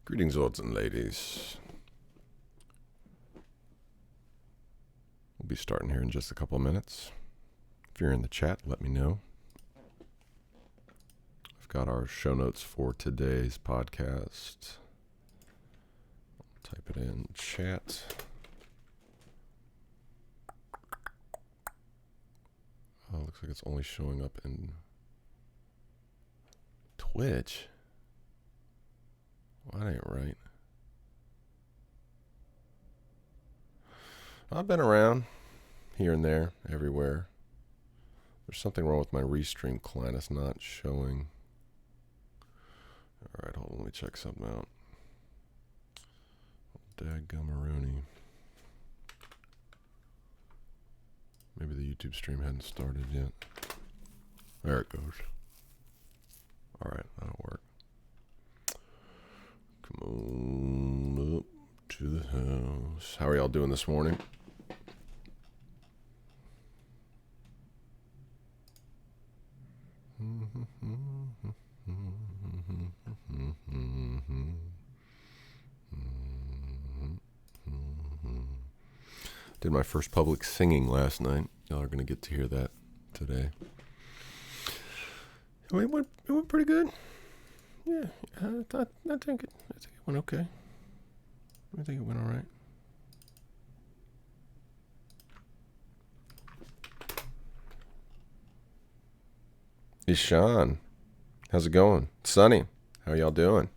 Greetings, lords and ladies. We'll be starting here in just a couple of minutes. If you're in the chat, let me know. I've got our show notes for today's podcast. I'll type it in chat. Oh, looks like it's only showing up in Twitch. Well, that ain't right. I've been around here and there, everywhere. There's something wrong with my Restream client. It's not showing. All right, hold on. Let me check something out. Dadgummaroni. Maybe the YouTube stream hadn't started yet. There it goes. All right, that'll work. Come on up to the house. How are y'all doing this morning? Did my first public singing last night. Y'all are going to get to hear that today. It went pretty good. Yeah, I think it went okay. I think it went all right. Ishan, how's it going? Sunny, how y'all doing?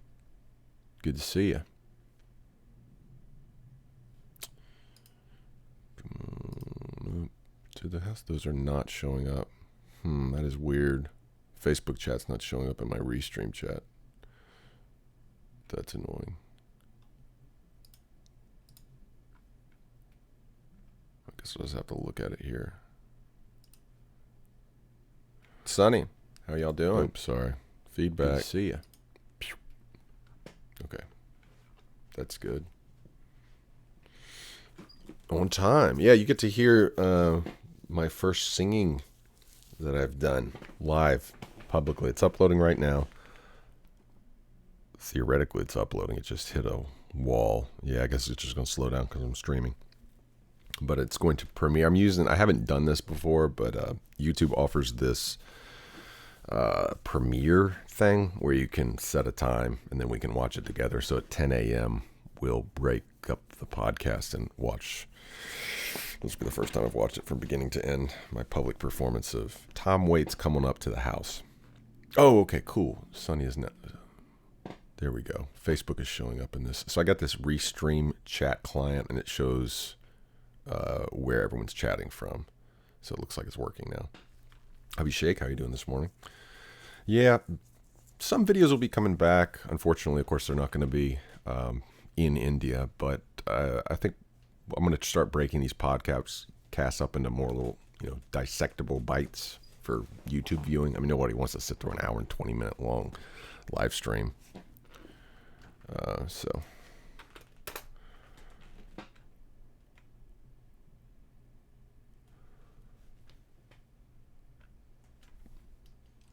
Good to see you. Come on up to the house. Those are not showing up. That is weird. Facebook chat's not showing up in my Restream chat. That's annoying. I guess I'll just have to look at it here. Sunny, how y'all doing? Oops, sorry. Feedback. Good to see ya. Okay. That's good. On time. Yeah, you get to hear my first singing that I've done live publicly. It's uploading right now. Theoretically, it's uploading. It just hit a wall. Yeah, I guess it's just going to slow down because I'm streaming. But it's going to premiere. I haven't done this before, but YouTube offers this premiere thing where you can set a time and then we can watch it together. So at 10 a.m., we'll break up the podcast and watch. This will be the first time I've watched it from beginning to end. My public performance of Tom Waits Coming Up to the House. Oh, okay, cool. Sunny is not. There we go. Facebook is showing up in this. So I got this Restream chat client, and it shows where everyone's chatting from. So it looks like it's working now. Abhishek, how are you doing this morning? Yeah, some videos will be coming back. Unfortunately, of course, they're not going to be in India, but I think I'm going to start breaking these podcasts up into more little, dissectable bites for YouTube viewing. I mean, nobody wants to sit through an hour and 20-minute long live stream.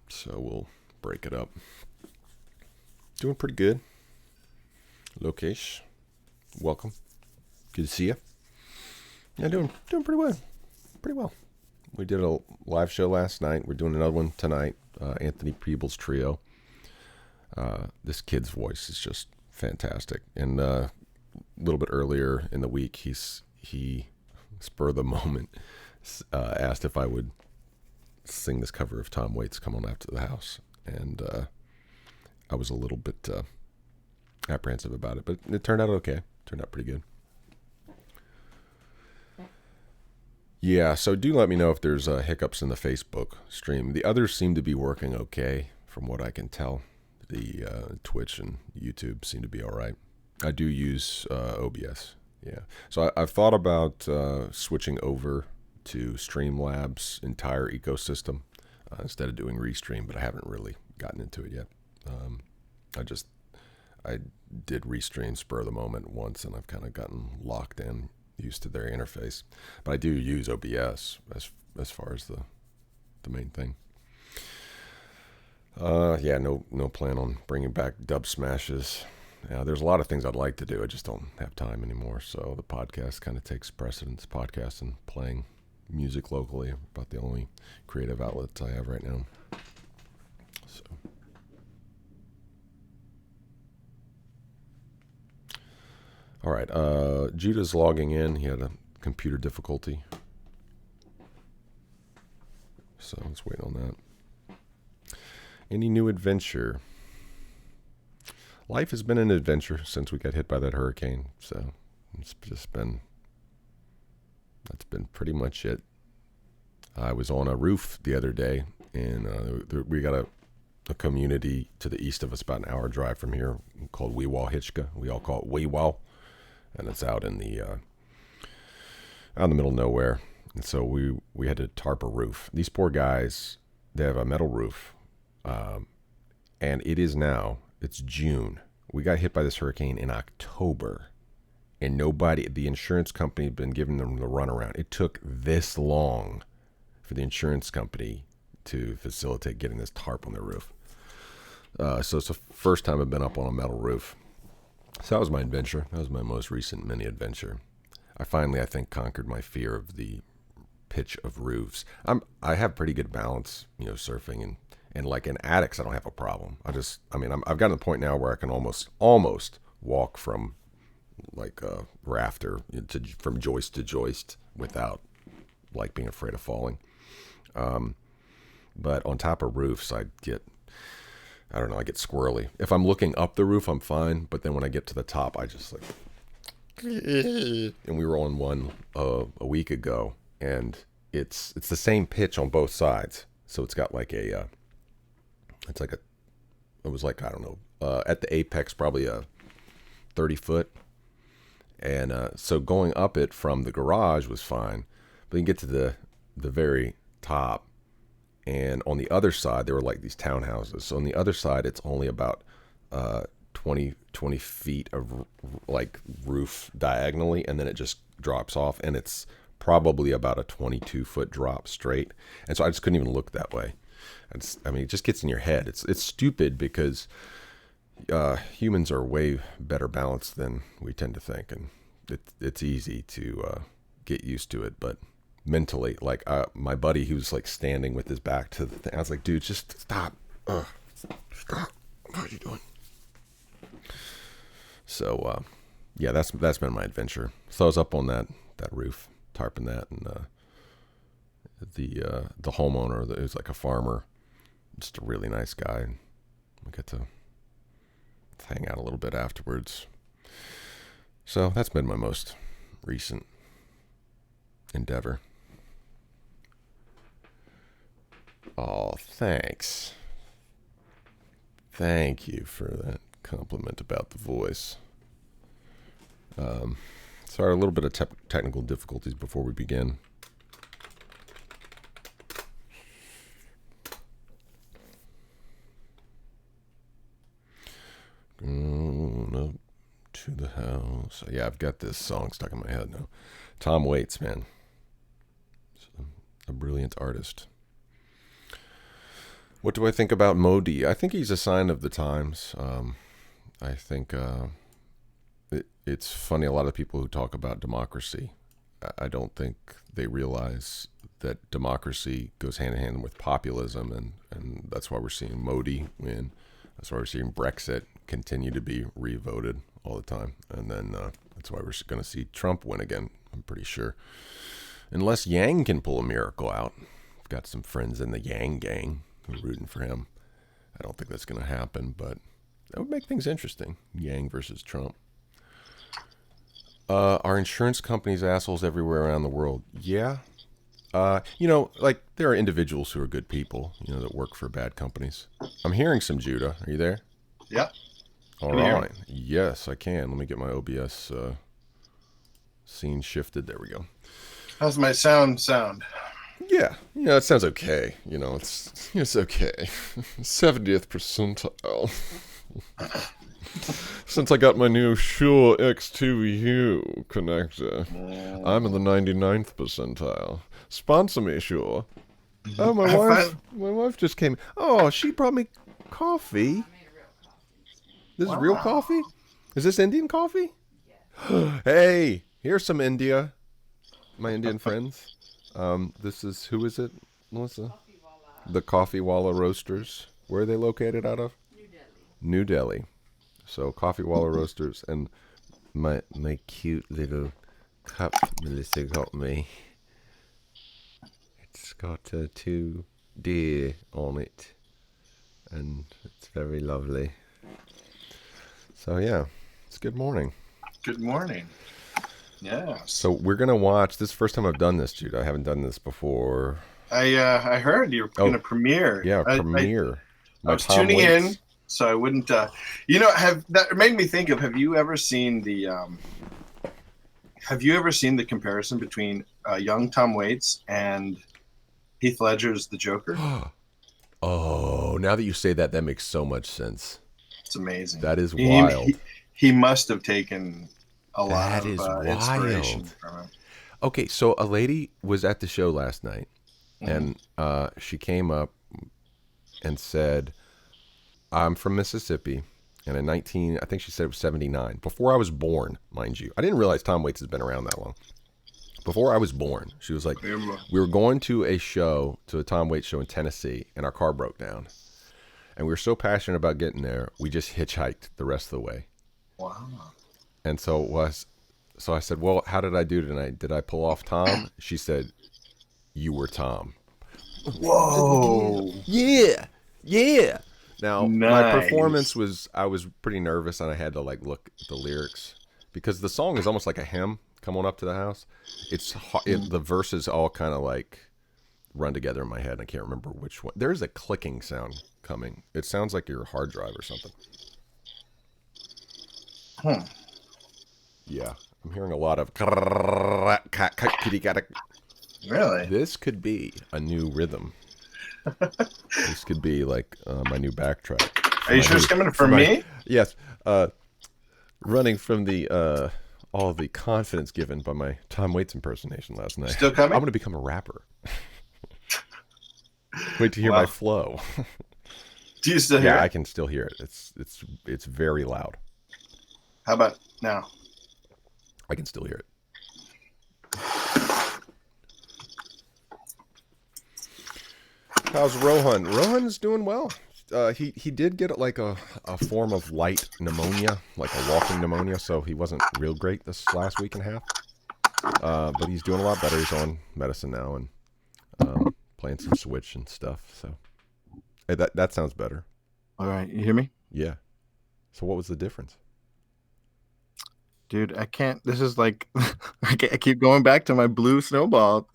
So we'll break it up. Doing pretty good. Lokesh, welcome. Good to see you. Yeah, doing pretty well. Pretty well. We did a live show last night. We're doing another one tonight. Anthony Peebles Trio. This kid's voice is just fantastic. And a little bit earlier in the week, he spur of the moment, asked if I would sing this cover of Tom Waits' Come On Up to the House. And I was a little bit apprehensive about it, but it turned out okay. Turned out pretty good. Yeah, so do let me know if there's hiccups in the Facebook stream. The others seem to be working okay, from what I can tell. The Twitch and YouTube seem to be all right. I do use OBS. Yeah, so I've thought about switching over to Streamlabs' entire ecosystem instead of doing Restream, but I haven't really gotten into it yet. I did Restream spur of the moment once, and I've kind of gotten locked in, used to their interface. But I do use OBS as far as the main thing. No plan on bringing back Dub Smashes There's a lot of things I'd like to do. I just don't have time anymore. So the podcast kind of takes precedence. Podcast and playing music locally, about the only creative outlets I have right now. So. All right. Judah's logging in. He had a computer difficulty. So let's wait on that. Any new adventure? Life has been an adventure since we got hit by that hurricane. So that's been pretty much it. I was on a roof the other day, and we got a community to the east of us, about an hour drive from here, called Weewah-Hitchka. We all call it Weewah, and it's out in the middle of nowhere. And so we had to tarp a roof. These poor guys, they have a metal roof, and it's June. We got hit by this hurricane in October, and the insurance company had been giving them the runaround. It took this long for the insurance company to facilitate getting this tarp on their roof. So it's the first time I've been up on a metal roof. So that was my adventure. That was my most recent mini adventure. I finally, I think, conquered my fear of the pitch of roofs. I have pretty good balance, surfing, and like in attics, I don't have a problem. I've gotten to the point now where I can almost walk from like a rafter from joist to joist without like being afraid of falling. But on top of roofs, I get squirrely. If I'm looking up the roof, I'm fine. But then when I get to the top, I just like, and we were on one a week ago, and it's the same pitch on both sides. So it's got like it was like, I don't know, at the apex, probably a 30-foot. And so going up it from the garage was fine. But you get to the very top, and on the other side, there were like these townhouses. So on the other side, it's only about 20 feet of like roof diagonally, and then it just drops off, and it's probably about a 22-foot drop straight. And so I just couldn't even look that way. It just gets in your head. It's stupid because humans are way better balanced than we tend to think, and it's easy to get used to it. But mentally, like my buddy, he was like standing with his back to the thing. I was like, dude, just stop. Stop. What are you doing? So, yeah, that's been my adventure. So I was up on that roof, tarping that, and the homeowner, who's like a farmer, just a really nice guy. We got to hang out a little bit afterwards. So that's been my most recent endeavor. Oh, thanks. Thank you for that compliment about the voice. Sorry, a little bit of technical difficulties before we begin. Going up to the house. Yeah, I've got this song stuck in my head now. Tom Waits, man. A brilliant artist. What do I think about Modi? I think he's a sign of the times. I think it's funny, a lot of people who talk about democracy, I don't think they realize that democracy goes hand in hand with populism, and that's why we're seeing Modi win. That's why we're seeing Brexit continue to be re-voted all the time. And then that's why we're going to see Trump win again, I'm pretty sure. Unless Yang can pull a miracle out. I've got some friends in the Yang gang who are rooting for him. I don't think that's going to happen, but that would make things interesting. Yang versus Trump. Are insurance companies assholes everywhere around the world? Yeah. Like there are individuals who are good people, that work for bad companies. I'm hearing some Judah. Are you there? Yeah. All right. Yes, I can. Let me get my OBS scene shifted. There we go. How's my sound? Yeah, it sounds okay. It's okay. 70th percentile. Since I got my new Shure X2U connector, I'm in the 99th percentile. Sponsor me, Shure. Oh, my wife just came. Oh, she brought me coffee. This is real coffee? Is this Indian coffee? Hey, here's some India. My Indian friends. This is, who is it, Melissa? The Coffee Walla Roasters. Where are they located out of? New Delhi. So Coffee Walla Roasters, and my cute little cup Melissa got me. It's got 2 deer on it, and it's very lovely. So yeah, it's good morning. Good morning. Yeah. So we're gonna watch. This is the first time I've done this, Jude. I haven't done this before. I heard you were going to premiere. Yeah, premiere. I was tuning in, so I wouldn't. Have that made me think of? Have you ever seen the comparison between young Tom Waits and Heath Ledger's The Joker? Oh, now that you say that, that makes so much sense. It's amazing. That is wild. He must have taken a lot of inspiration from him. Okay, so a lady was at the show last night, and she came up and said, I'm from Mississippi, and in I think she said it was 79, before I was born, mind you. I didn't realize Tom Waits has been around that long. Before I was born, she was like, we were going to a Tom Waits show in Tennessee, and our car broke down. And we were so passionate about getting there, we just hitchhiked the rest of the way. Wow. And so I said, well, how did I do tonight? Did I pull off Tom? She said, you were Tom. Whoa. Yeah. Now, nice. My performance I was pretty nervous, and I had to look at the lyrics, because the song is almost like a hymn, Come On Up to the House. The verses all kind of run together in my head. I can't remember which one. There's a clicking sound coming. It sounds like your hard drive or something. Yeah, I'm hearing a lot of. Really? This could be a new rhythm. This could be my new backtrack. Are you sure it's coming from me? Yes. Running from the all the confidence given by my Tom Waits impersonation last night. Still coming? I'm going to become a rapper. Wait to hear my flow. Do you still hear it? Yeah, I can still hear it. It's very loud. How about now? I can still hear it. How's Rohan? Rohan's doing well. He did get a form of light pneumonia, like a walking pneumonia, so he wasn't real great this last week and a half. But he's doing a lot better. He's on medicine now and playing some Switch and stuff. So hey, that sounds better. All right, you hear me? Yeah. So what was the difference? Dude, I can't. This is I keep going back to my blue snowball.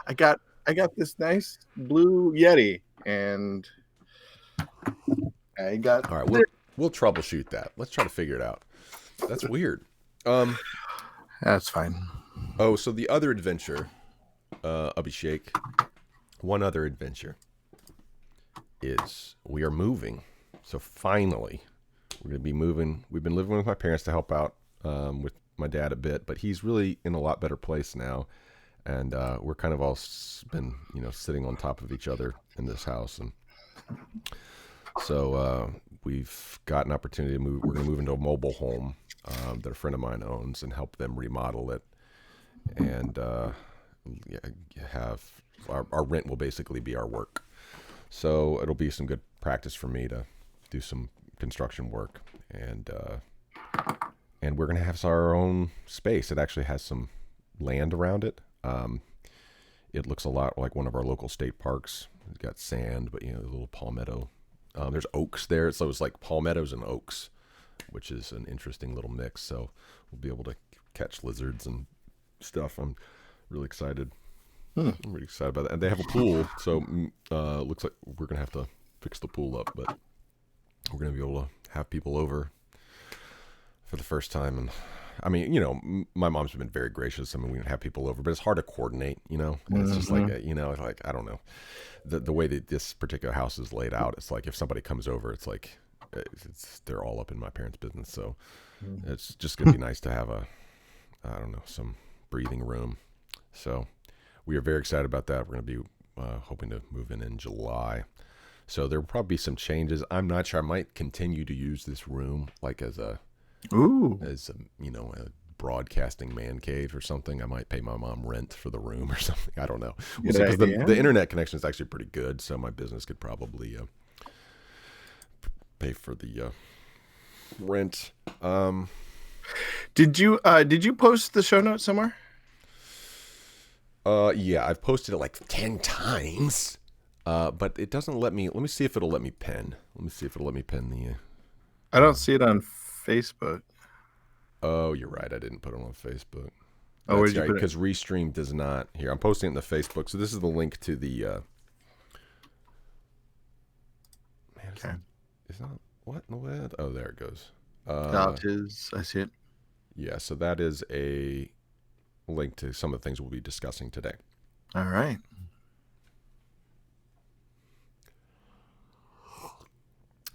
I got this nice blue Yeti, and I got. All right, we'll troubleshoot that. Let's try to figure it out. That's weird. That's fine. Oh, so the other adventure, Abhishek, one other adventure is we are moving. So finally, we're going to be moving. We've been living with my parents to help out with my dad a bit, but he's really in a lot better place now. And we're kind of all been, sitting on top of each other in this house. And so we've got an opportunity to move. We're going to move into a mobile home that a friend of mine owns and help them remodel it. And have our rent will basically be our work. So it'll be some good practice for me to do some construction work. And we're going to have our own space. It actually has some land around it. It looks a lot like one of our local state parks. It's got sand, but a little palmetto. There's oaks there, so it's like palmettos and oaks, which is an interesting little mix. So we'll be able to catch lizards and stuff. I'm really excited. I'm really excited about that. And they have a pool, so looks like we're gonna have to fix the pool up, but we're gonna be able to have people over for the first time. And I mean, my mom's been very gracious. I mean, we can have people over, but it's hard to coordinate, And it's just I don't know. The way that this particular house is laid out, it's like if somebody comes over, it's like they're all up in my parents' business. So it's just going to be nice to have some breathing room. So we are very excited about that. We're going to be hoping to move in July. So there will probably be some changes. I'm not sure. I might continue to use this room as a Ooh. as a broadcasting man cave or something. I might pay my mom rent for the room or something. I don't know. We'll Good see, because idea. the internet connection is actually pretty good, so my business could probably pay for the rent. Did you post the show notes somewhere? Yeah, I've posted it like 10 times. But it doesn't let me. Let me see if it'll let me pin. Let me see if it'll let me pin the. I don't see it on Facebook. Oh, you're right. I didn't put it on Facebook. Oh, where That's did you right, put it? because Restream does not. Here, I'm posting it in the Facebook. So this is the link to the. Man, Okay. it's not. What in the world? Oh, there it goes. I see it. Yeah, so that is a link to some of the things we'll be discussing today. All right.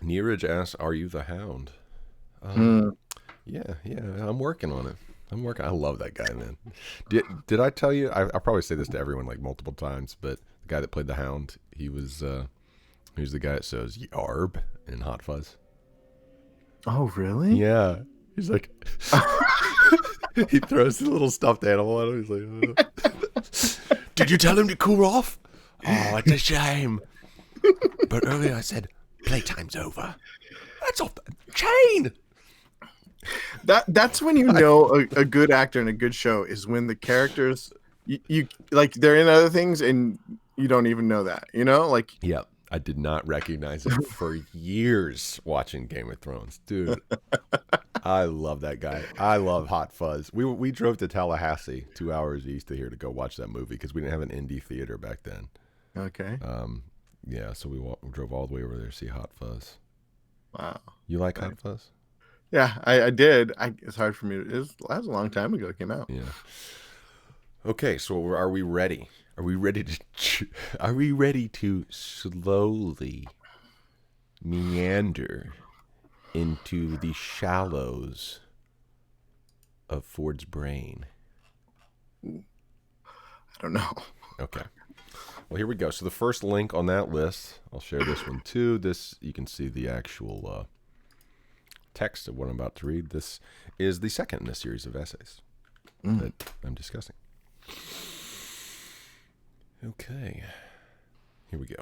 Neeraj asks, "Are you the Hound?" Hmm. Yeah, I'm working on it. I love that guy, man. Did I tell you? I probably say this to everyone like multiple times, but the guy that played the Hound, he was the guy that says "Yarb" in Hot Fuzz. Oh, really? Yeah, he's like, he throws the little stuffed animal at him. He's like, "Did you tell him to cool off? Oh, it's a shame. But earlier I said playtime's over. That's off the chain." That's when you know a good actor and a good show is when the characters you like they're in other things and you don't even know that. Like Yep. I did not recognize it for years watching Game of Thrones. Dude, I love that guy. I love Hot Fuzz. We drove to Tallahassee, 2 hours east of here, to go watch that movie because we didn't have an indie theater back then. okay. Yeah, so we drove all the way over there to see Hot Fuzz. Wow. You like Hot Fuzz? Yeah, I did. It's hard for me. That was a long time ago. It came out. Yeah. Okay, so are we ready? Are we ready to? Are we ready to slowly meander into the shallows of Ford's brain? I don't know. Okay. Well, here we go. So the first link on that list, I'll share this one too. This, you can see the actual text of what I'm about to read. This is the second in a series of essays that I'm discussing. Okay. Here we go.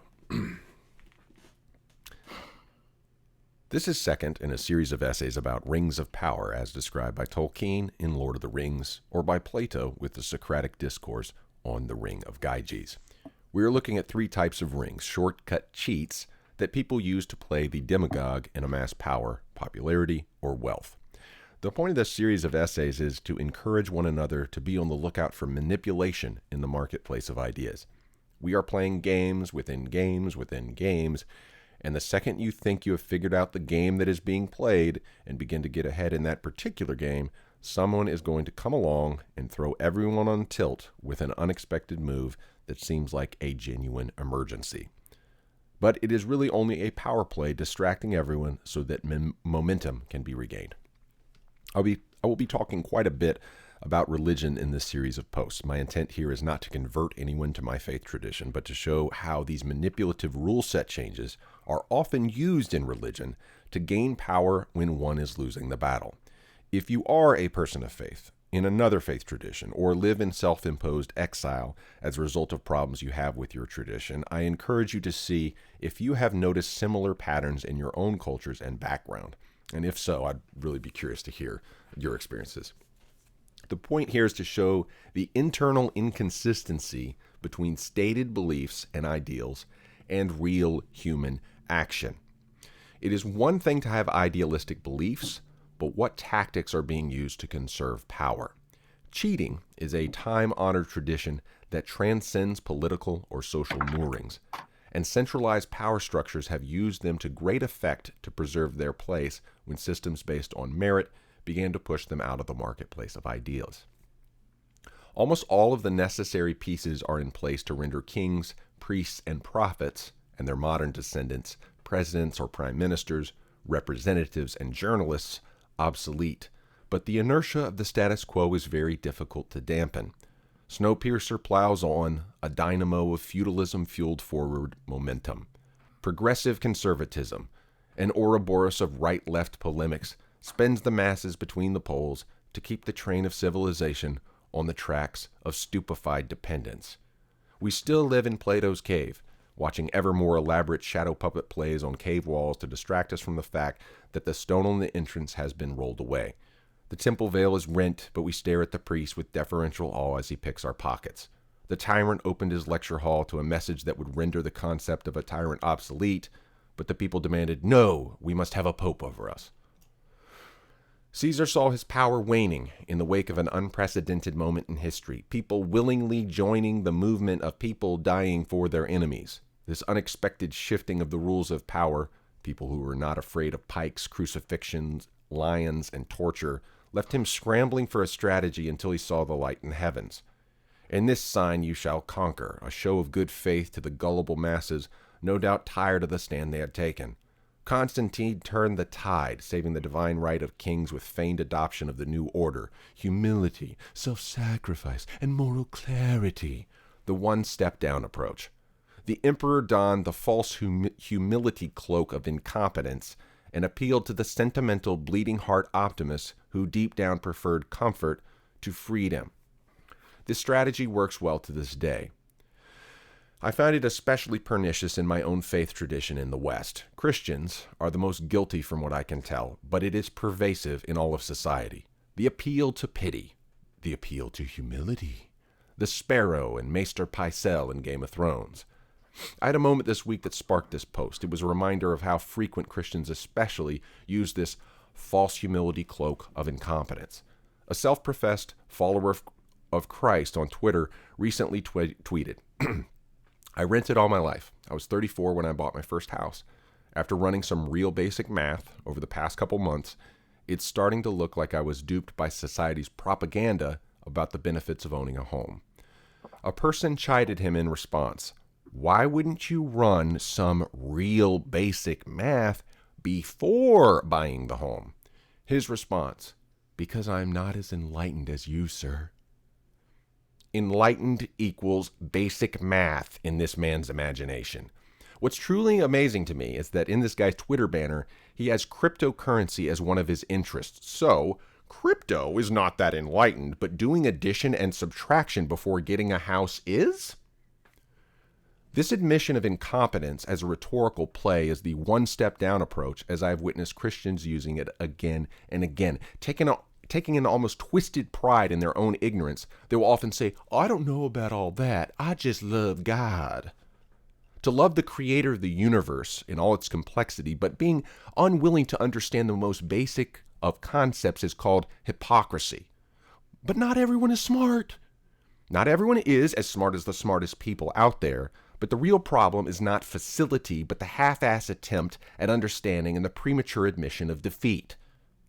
This is second in a series of essays about rings of power as described by Tolkien in Lord of the Rings, or by Plato with the Socratic discourse on the Ring of Gyges. We are looking at three types of rings, shortcut cheats that people use to play the demagogue and amass power, popularity, or wealth. The point of this series of essays is to encourage one another to be on the lookout for manipulation in the marketplace of ideas. We are playing games within games within games, and the second you think you have figured out the game that is being played and begin to get ahead in that particular game, someone is going to come along and throw everyone on tilt with an unexpected move that seems like a genuine emergency. But it is really only a power play distracting everyone so that momentum can be regained. I will be talking quite a bit about religion in this series of posts. My intent here is not to convert anyone to my faith tradition, but to show how these manipulative rule set changes are often used in religion to gain power when one is losing the battle. If you are a person of faith in another faith tradition or live in self-imposed exile as a result of problems you have with your tradition, I encourage you to see if you have noticed similar patterns in your own cultures and background. And if so, I'd really be curious to hear your experiences. The point here is to show the internal inconsistency between stated beliefs and ideals and real human action. It is one thing to have idealistic beliefs, but what tactics are being used to conserve power? Cheating is a time-honored tradition that transcends political or social moorings, and centralized power structures have used them to great effect to preserve their place when systems based on merit began to push them out of the marketplace of ideas. Almost all of the necessary pieces are in place to render kings, priests, and prophets, and their modern descendants, presidents or prime ministers, representatives, and journalists, obsolete, but the inertia of the status quo is very difficult to dampen. Snowpiercer plows on, a dynamo of feudalism fueled forward momentum. Progressive conservatism, an Ouroboros of right-left polemics, spins the masses between the poles to keep the train of civilization on the tracks of stupefied dependence. We still live in Plato's cave, watching ever more elaborate shadow puppet plays on cave walls to distract us from the fact that the stone on the entrance has been rolled away. The temple veil is rent, but we stare at the priest with deferential awe as he picks our pockets. The tyrant opened his lecture hall to a message that would render the concept of a tyrant obsolete, but the people demanded, no, we must have a pope over us. Caesar saw his power waning in the wake of an unprecedented moment in history, people willingly joining the movement of people dying for their enemies. This unexpected shifting of the rules of power, people who were not afraid of pikes, crucifixions, lions, and torture, left him scrambling for a strategy until he saw the light in heavens. In this sign you shall conquer, a show of good faith to the gullible masses, no doubt tired of the stand they had taken. Constantine turned the tide, saving the divine right of kings with feigned adoption of the new order, humility, self-sacrifice, and moral clarity, the one-step-down approach. The emperor donned the false humility cloak of incompetence and appealed to the sentimental, bleeding-heart optimists who deep down preferred comfort to freedom. This strategy works well to this day. I find it especially pernicious in my own faith tradition in the West. Christians are the most guilty from what I can tell, but it is pervasive in all of society. The appeal to pity, the appeal to humility, the sparrow and Maester Pycelle in Game of Thrones. I had a moment this week that sparked this post. It was a reminder of how frequent Christians especially use this false humility cloak of incompetence. A self-professed follower of Christ on Twitter recently tweeted, I rented all my life. I was 34 when I bought my first house. After running some real basic math over the past couple months, it's starting to look like I was duped by society's propaganda about the benefits of owning a home. A person chided him in response. Why wouldn't you run some real basic math before buying the home? His response, because I'm not as enlightened as you, sir. Enlightened equals basic math in this man's imagination. What's truly amazing to me is that in this guy's Twitter banner, he has cryptocurrency as one of his interests. So, crypto is not that enlightened, but doing addition and subtraction before getting a house is? This admission of incompetence as a rhetorical play is the one-step-down approach, as I've witnessed Christians using it again and again, taking an almost twisted pride in their own ignorance. They will often say, I don't know about all that. I just love God. To love the creator of the universe in all its complexity, but being unwilling to understand the most basic of concepts is called hypocrisy. But not everyone is smart. Not everyone is as smart as the smartest people out there, but the real problem is not facility, but the half-ass attempt at understanding and the premature admission of defeat.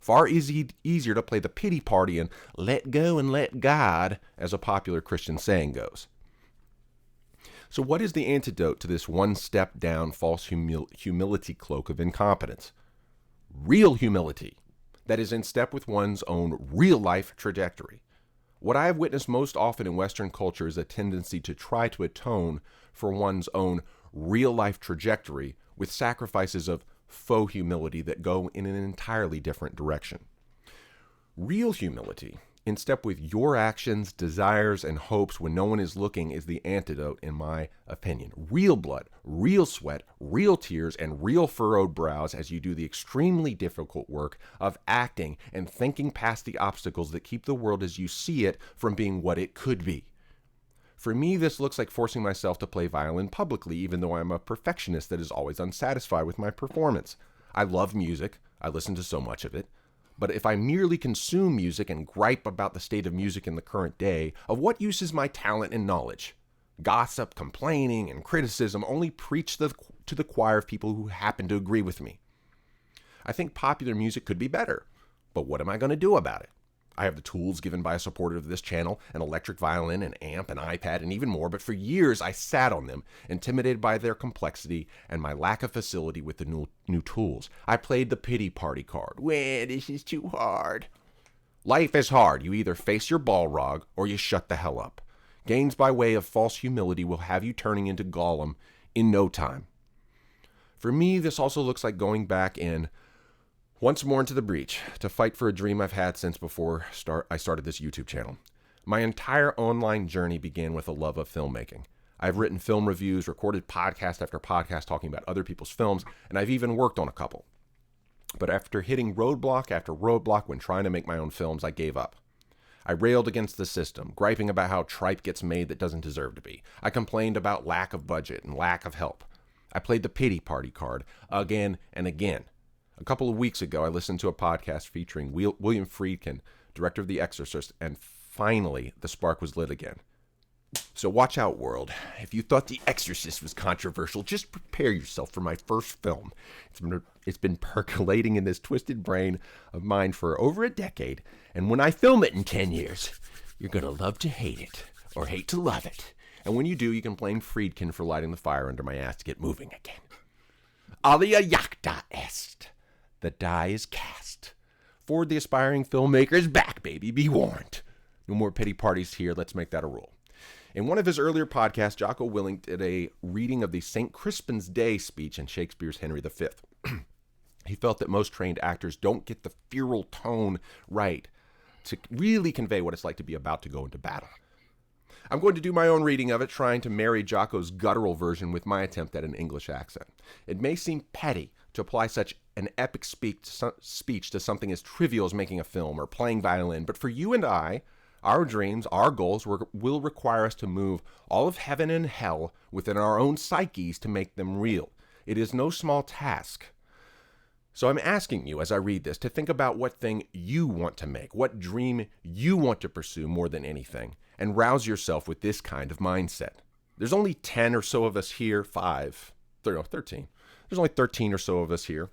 Far easier to play the pity party and let go and let God, as a popular Christian saying goes. So what is the antidote to this one-step-down false humility cloak of incompetence? Real humility, that is in step with one's own real-life trajectory. What I have witnessed most often in Western culture is a tendency to try to atone for one's own real-life trajectory with sacrifices of faux humility that go in an entirely different direction. Real humility, in step with your actions, desires, and hopes when no one is looking, is the antidote, in my opinion. Real blood, real sweat, real tears, and real furrowed brows as you do the extremely difficult work of acting and thinking past the obstacles that keep the world as you see it from being what it could be. For me, this looks like forcing myself to play violin publicly, even though I'm a perfectionist that is always unsatisfied with my performance. I love music. I listen to so much of it. But if I merely consume music and gripe about the state of music in the current day, of what use is my talent and knowledge? Gossip, complaining, and criticism only preach to the choir of people who happen to agree with me. I think popular music could be better, but what am I going to do about it? I have the tools given by a supporter of this channel, an electric violin, an amp, an iPad, and even more, but for years I sat on them, intimidated by their complexity and my lack of facility with the new tools. I played the pity party card. Well, this is too hard. Life is hard. You either face your Balrog or you shut the hell up. Gains by way of false humility will have you turning into Gollum in no time. For me, this also looks like going back in Once more into the breach, to fight for a dream I've had since before I started this YouTube channel. My entire online journey began with a love of filmmaking. I've written film reviews, recorded podcast after podcast talking about other people's films, and I've even worked on a couple. But after hitting roadblock after roadblock when trying to make my own films, I gave up. I railed against the system, griping about how tripe gets made that doesn't deserve to be. I complained about lack of budget and lack of help. I played the pity party card again and again. A couple of weeks ago, I listened to a podcast featuring William Friedkin, director of The Exorcist, and finally, the spark was lit again. So watch out, world. If you thought The Exorcist was controversial, just prepare yourself for my first film. It's been percolating in this twisted brain of mine for over a decade, and when I film it in 10 years, you're going to love to hate it, or hate to love it. And when you do, you can blame Friedkin for lighting the fire under my ass to get moving again. Alia jacta est. The die is cast. For the aspiring filmmakers, back, baby, be warned. No more pity parties here. Let's make that a rule. In one of his earlier podcasts, Jocko Willink did a reading of the St. Crispin's Day speech in Shakespeare's Henry V. He felt that most trained actors don't get the feral tone right to really convey what it's like to be about to go into battle. I'm going to do my own reading of it, trying to marry Jocko's guttural version with my attempt at an English accent. It may seem petty to apply such an epic speech to something as trivial as making a film or playing violin, but for you and I, our dreams, our goals will require us to move all of heaven and hell within our own psyches to make them real. It is no small task. So I'm asking you as I read this to think about what thing you want to make, what dream you want to pursue more than anything, and rouse yourself with this kind of mindset. There's only 10 or so of us here, 13. There's only 13 or so of us here.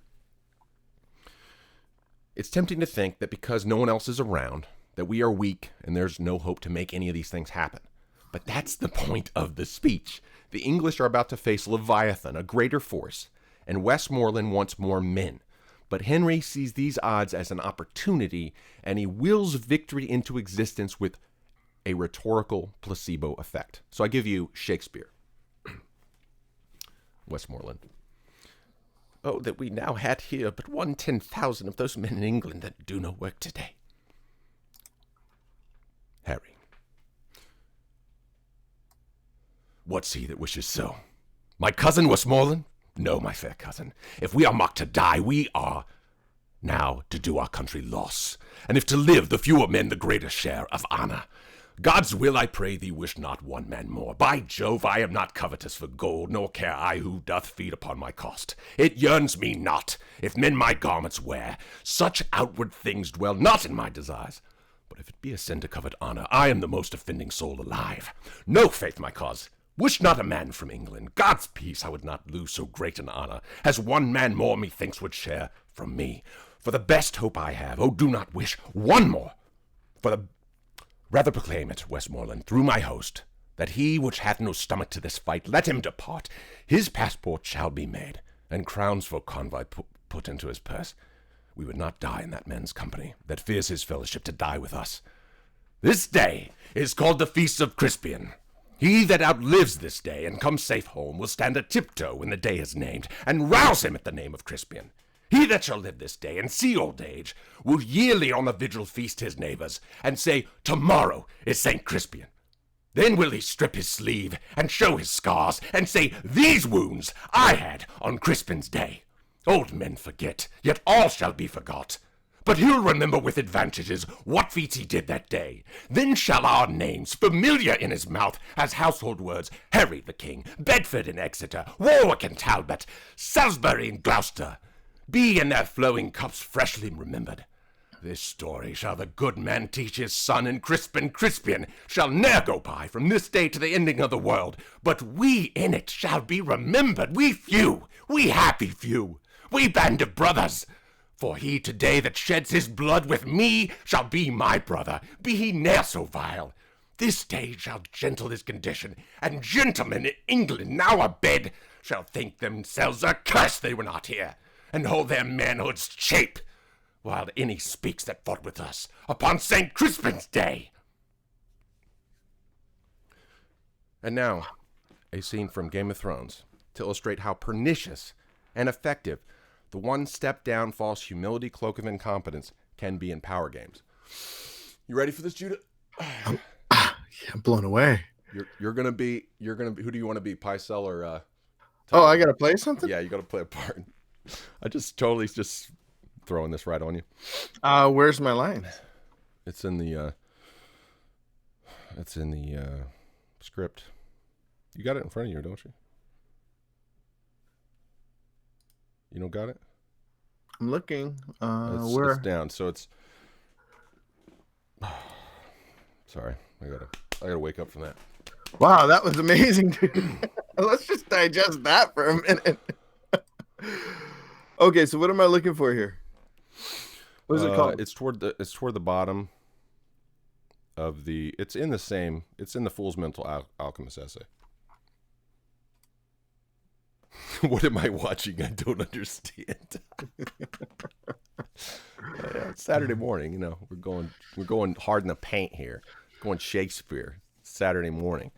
It's tempting to think that because no one else is around, that we are weak and there's no hope to make any of these things happen. But that's the point of the speech. The English are about to face Leviathan, a greater force, and Westmoreland wants more men. But Henry sees these odds as an opportunity, and he wills victory into existence with a rhetorical placebo effect. So I give you Shakespeare. Westmoreland. Oh, that we now had here but 1/10,000 of those men in England that do no work today. Harry. What's he that wishes so? My cousin Westmoreland? No, my fair cousin. If we are marked to die, we are now to do our country loss. And if to live, the fewer men the greater share of honor. God's will, I pray thee, wish not one man more. By Jove, I am not covetous for gold, nor care I who doth feed upon my cost. It yearns me not, if men my garments wear. Such outward things dwell not in my desires. But if it be a sin to covet honor, I am the most offending soul alive. No, faith, my cause. Wish not a man from England. God's peace I would not lose so great an honor, as one man more methinks would share from me. For the best hope I have, oh, do not wish one more. Rather proclaim it, Westmoreland, through my host, that he which hath no stomach to this fight, let him depart. His passport shall be made, and crowns for convoy put into his purse. We would not die in that man's company, that fears his fellowship to die with us. This day is called the Feast of Crispian. He that outlives this day and comes safe home will stand a tiptoe when the day is named, and rouse him at the name of Crispian. He that shall live this day and see old age will yearly on the vigil feast his neighbors, and say, Tomorrow is St. Crispian. Then will he strip his sleeve and show his scars, and say, These wounds I had on Crispin's day. Old men forget, yet all shall be forgot. But he'll remember with advantages what feats he did that day. Then shall our names, familiar in his mouth as household words, Harry the King, Bedford and Exeter, Warwick and Talbot, Salisbury and Gloucester, be in their flowing cups freshly remembered. This story shall the good man teach his son, and Crispian shall ne'er go by from this day to the ending of the world. But we in it shall be remembered, we few, we happy few, we band of brothers. For he today that sheds his blood with me shall be my brother, be he ne'er so vile. This day shall gentle his condition, and gentlemen in England now abed shall think themselves accursed they were not here, and hold their manhood's shape, while any speaks that fought with us upon St. Crispin's day. And now, a scene from Game of Thrones to illustrate how pernicious and effective The one step down false humility cloak of incompetence can be in power games. You ready for this, Judah? Yeah, I'm blown away. You're gonna be. Who do you want to be, Pycelle or? Oh, I Tywin? gotta play something. Yeah, you got to play a part. I just totally just throwing this right on you. Where's my lines? It's in the. It's in the script. You got it in front of you, don't you? You don't got it? I'm looking. It's down. So it's. Sorry, I gotta wake up from that. Wow, that was amazing, dude. Let's just digest that for a minute. Okay, so what am I looking for here? What is it called? It's toward the bottom of the. It's in the Fool's Mental Alchemist essay. What am I watching? I don't understand. It's Saturday morning, you know. We're going hard in the paint here. Going Shakespeare. Saturday morning.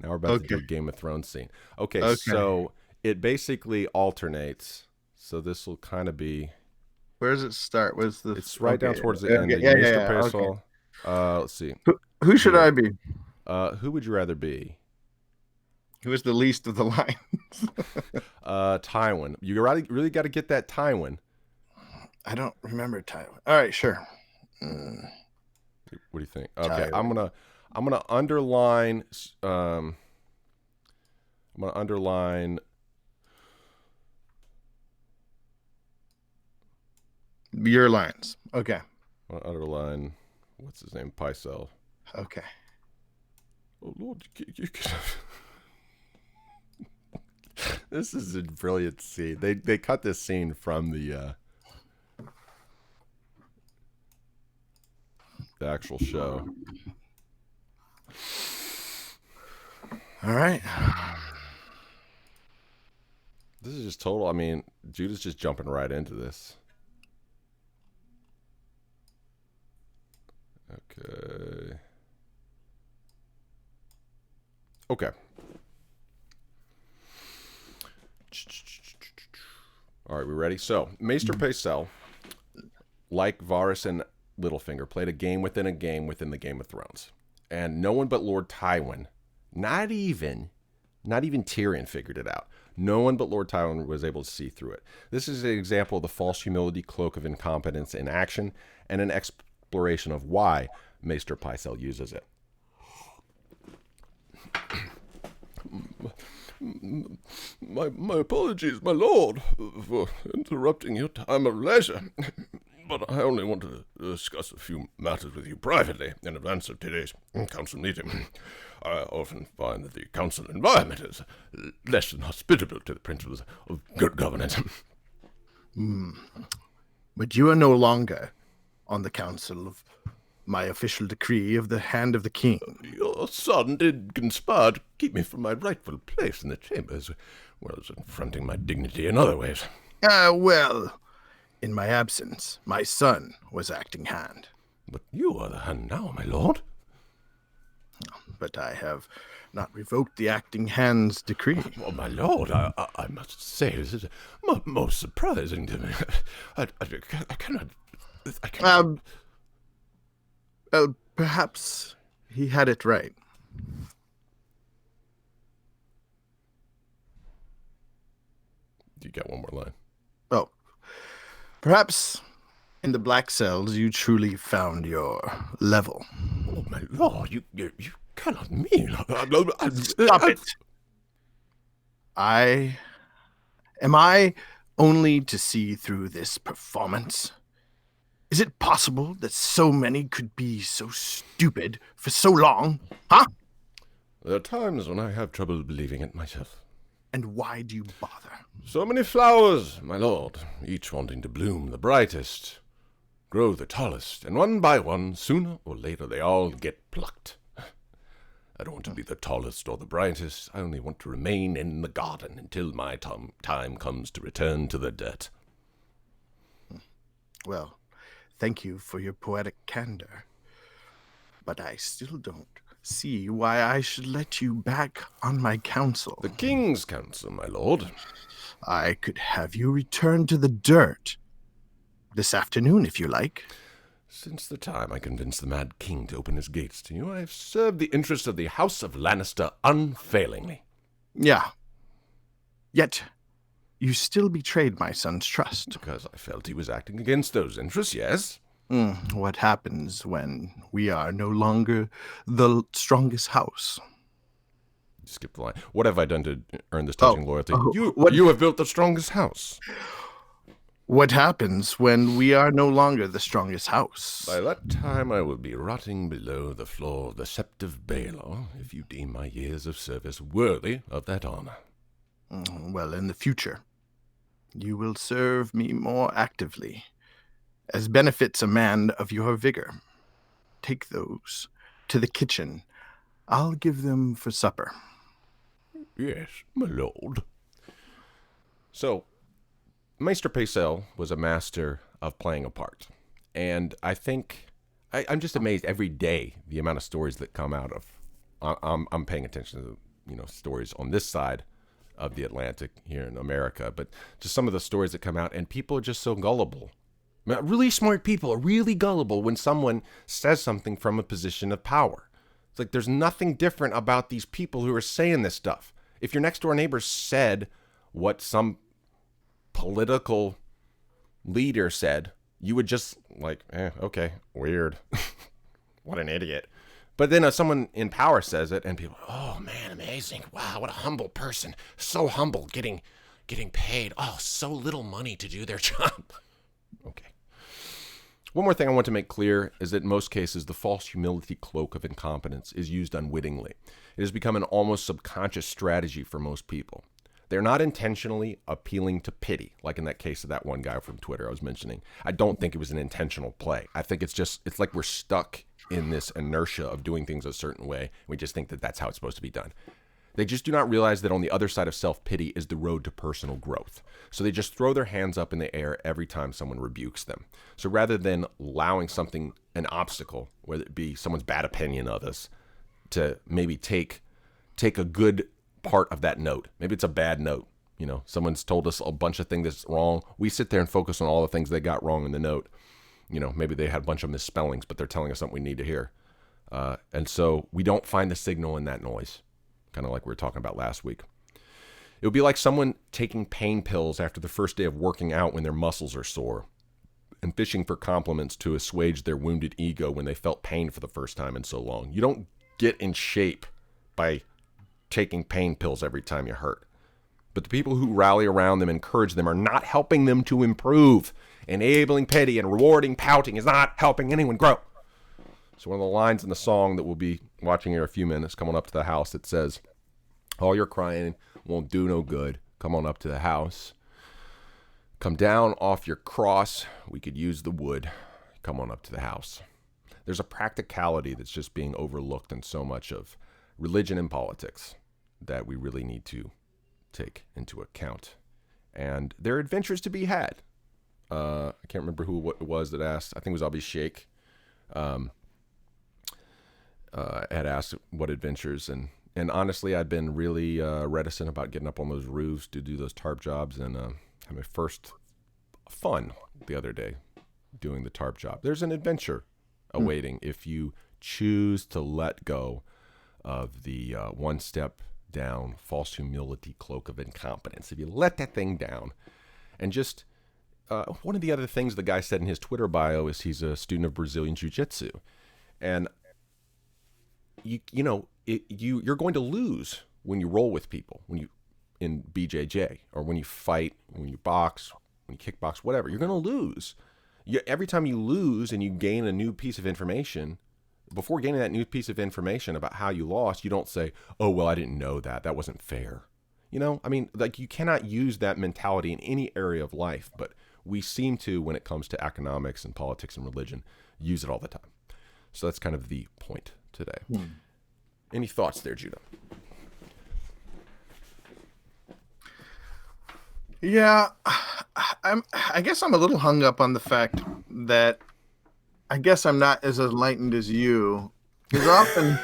Now we're about to do a Game of Thrones scene. Okay, so it basically alternates. So this will kind of be. Where does it start? Where's the? It's right down towards the end. Okay. Let's see. Who should I be? Who would you rather be? Who is the least of the lines? Tywin. You really got to get that Tywin. I don't remember Tywin. All right, sure. What do you think? Okay, Tywin. I'm gonna underline. I'm gonna underline. Your lines. Okay. I'm gonna underline. What's his name? Pycelle. Okay. Oh Lord, you could. This is a brilliant scene. They cut this scene from the actual show. All right. This is just total. I mean, Judah's just jumping right into this. Okay. All right, we ready? So, Maester Pycelle, like Varys and Littlefinger, played a game within the Game of Thrones. And no one but Lord Tywin, not even Tyrion figured it out. No one but Lord Tywin was able to see through it. This is an example of the false humility cloak of incompetence in action and an exploration of why Maester Pycelle uses it. My apologies, my lord, for interrupting your time of leisure. But I only want to discuss a few matters with you privately in advance of today's council meeting. I often find that the council environment is less than hospitable to the principles of good governance. But you are no longer on the council of my official decree of the hand of the king. Your son did conspire to keep me from my rightful place in the chamber, as well as confronting my dignity in other ways. Well, in my absence, my son was acting hand. But you are the hand now, my lord. But I have not revoked the acting hand's decree. Well, my lord, I must say, this is most surprising to me. I cannot... Perhaps he had it right. You got one more line. Oh. Perhaps in the black cells you truly found your level. Oh, my lord, you cannot mean... Stop it. Am I only to see through this performance? Is it possible that so many could be so stupid for so long? Huh? There are times when I have trouble believing it myself. And why do you bother? So many flowers, my lord, each wanting to bloom the brightest, grow the tallest, and one by one, sooner or later, they all get plucked. I don't want to be the tallest or the brightest. I only want to remain in the garden until my time comes to return to the dirt. Well, thank you for your poetic candor, but I still don't see why I should let you back on my council. The king's counsel, my lord. I could have you return to the dirt this afternoon, if you like. Since the time I convinced the Mad King to open his gates to you, I have served the interests of the House of Lannister unfailingly. Yeah. Yet, you still betrayed my son's trust. Because I felt he was acting against those interests, yes. What happens when we are no longer the strongest house? Skip the line. What have I done to earn this touching loyalty? What- You have built the strongest house. What happens when we are no longer the strongest house? By that time I will be rotting below the floor of the Sept of Baelor, if you deem my years of service worthy of that honor. Well, in the future, you will serve me more actively, as benefits a man of your vigor. Take those to the kitchen. I'll give them for supper. Yes, my lord. So, Maester Paisel was a master of playing a part. And I think, I'm just amazed every day the amount of stories that come out of, I'm paying attention to, stories on this side of the Atlantic here in America, but just some of the stories that come out, and people are just so gullible. Really smart people are really gullible when someone says something from a position of power. It's like there's nothing different about these people who are saying this stuff. If your next door neighbor said what some political leader said, you would just okay, weird. What an idiot. But then someone in power says it, and people, oh man, amazing. Wow, what a humble person. So humble, getting paid. Oh, so little money to do their job. Okay. One more thing I want to make clear is that in most cases, the false humility cloak of incompetence is used unwittingly. It has become an almost subconscious strategy for most people. They're not intentionally appealing to pity, like in that case of that one guy from Twitter I was mentioning. I don't think it was an intentional play. I think it's like we're stuck in this inertia of doing things a certain way. We just think that that's how it's supposed to be done. They just do not realize that on the other side of self-pity is the road to personal growth. So they just throw their hands up in the air every time someone rebukes them. So rather than allowing something, an obstacle, whether it be someone's bad opinion of us, to maybe take a good part of that note. Maybe it's a bad note. Someone's told us a bunch of things that's wrong. We sit there and focus on all the things they got wrong in the note. Maybe they had a bunch of misspellings, but they're telling us something we need to hear. And so we don't find the signal in that noise. Kind of like we were talking about last week. It would be like someone taking pain pills after the first day of working out when their muscles are sore, and fishing for compliments to assuage their wounded ego when they felt pain for the first time in so long. You don't get in shape by taking pain pills every time you hurt. But the people who rally around them, encourage them, are not helping them to improve. Enabling pity and rewarding pouting is not helping anyone grow. So one of the lines in the song that we'll be watching here in a few minutes, coming up to the house, it says, all your crying won't do no good. Come on up to the house. Come down off your cross. We could use the wood. Come on up to the house. There's a practicality that's just being overlooked in so much of religion and politics that we really need to take into account. And there are adventures to be had. I can't remember who it was that asked. I think it was Abi Sheikh. Had asked what adventures, and honestly, I'd been really reticent about getting up on those roofs to do those tarp jobs, and had my first fun the other day doing the tarp job. There's an adventure awaiting if you choose to let go of the one step down false humility cloak of incompetence. If you let that thing down, and just one of the other things the guy said in his Twitter bio is he's a student of Brazilian Jiu-Jitsu, and you're going to lose when you roll with people, when you in BJJ, or when you fight, when you box, when you kickbox, whatever. You're going to lose. Every time you lose and you gain a new piece of information, before gaining that new piece of information about how you lost, you don't say, oh, well, I didn't know that. That wasn't fair. You cannot use that mentality in any area of life, but we seem to, when it comes to economics and politics and religion, use it all the time. So that's kind of the point today. Any thoughts there, Judah? Yeah, I guess I'm a little hung up on the fact that I guess I'm not as enlightened as you. Because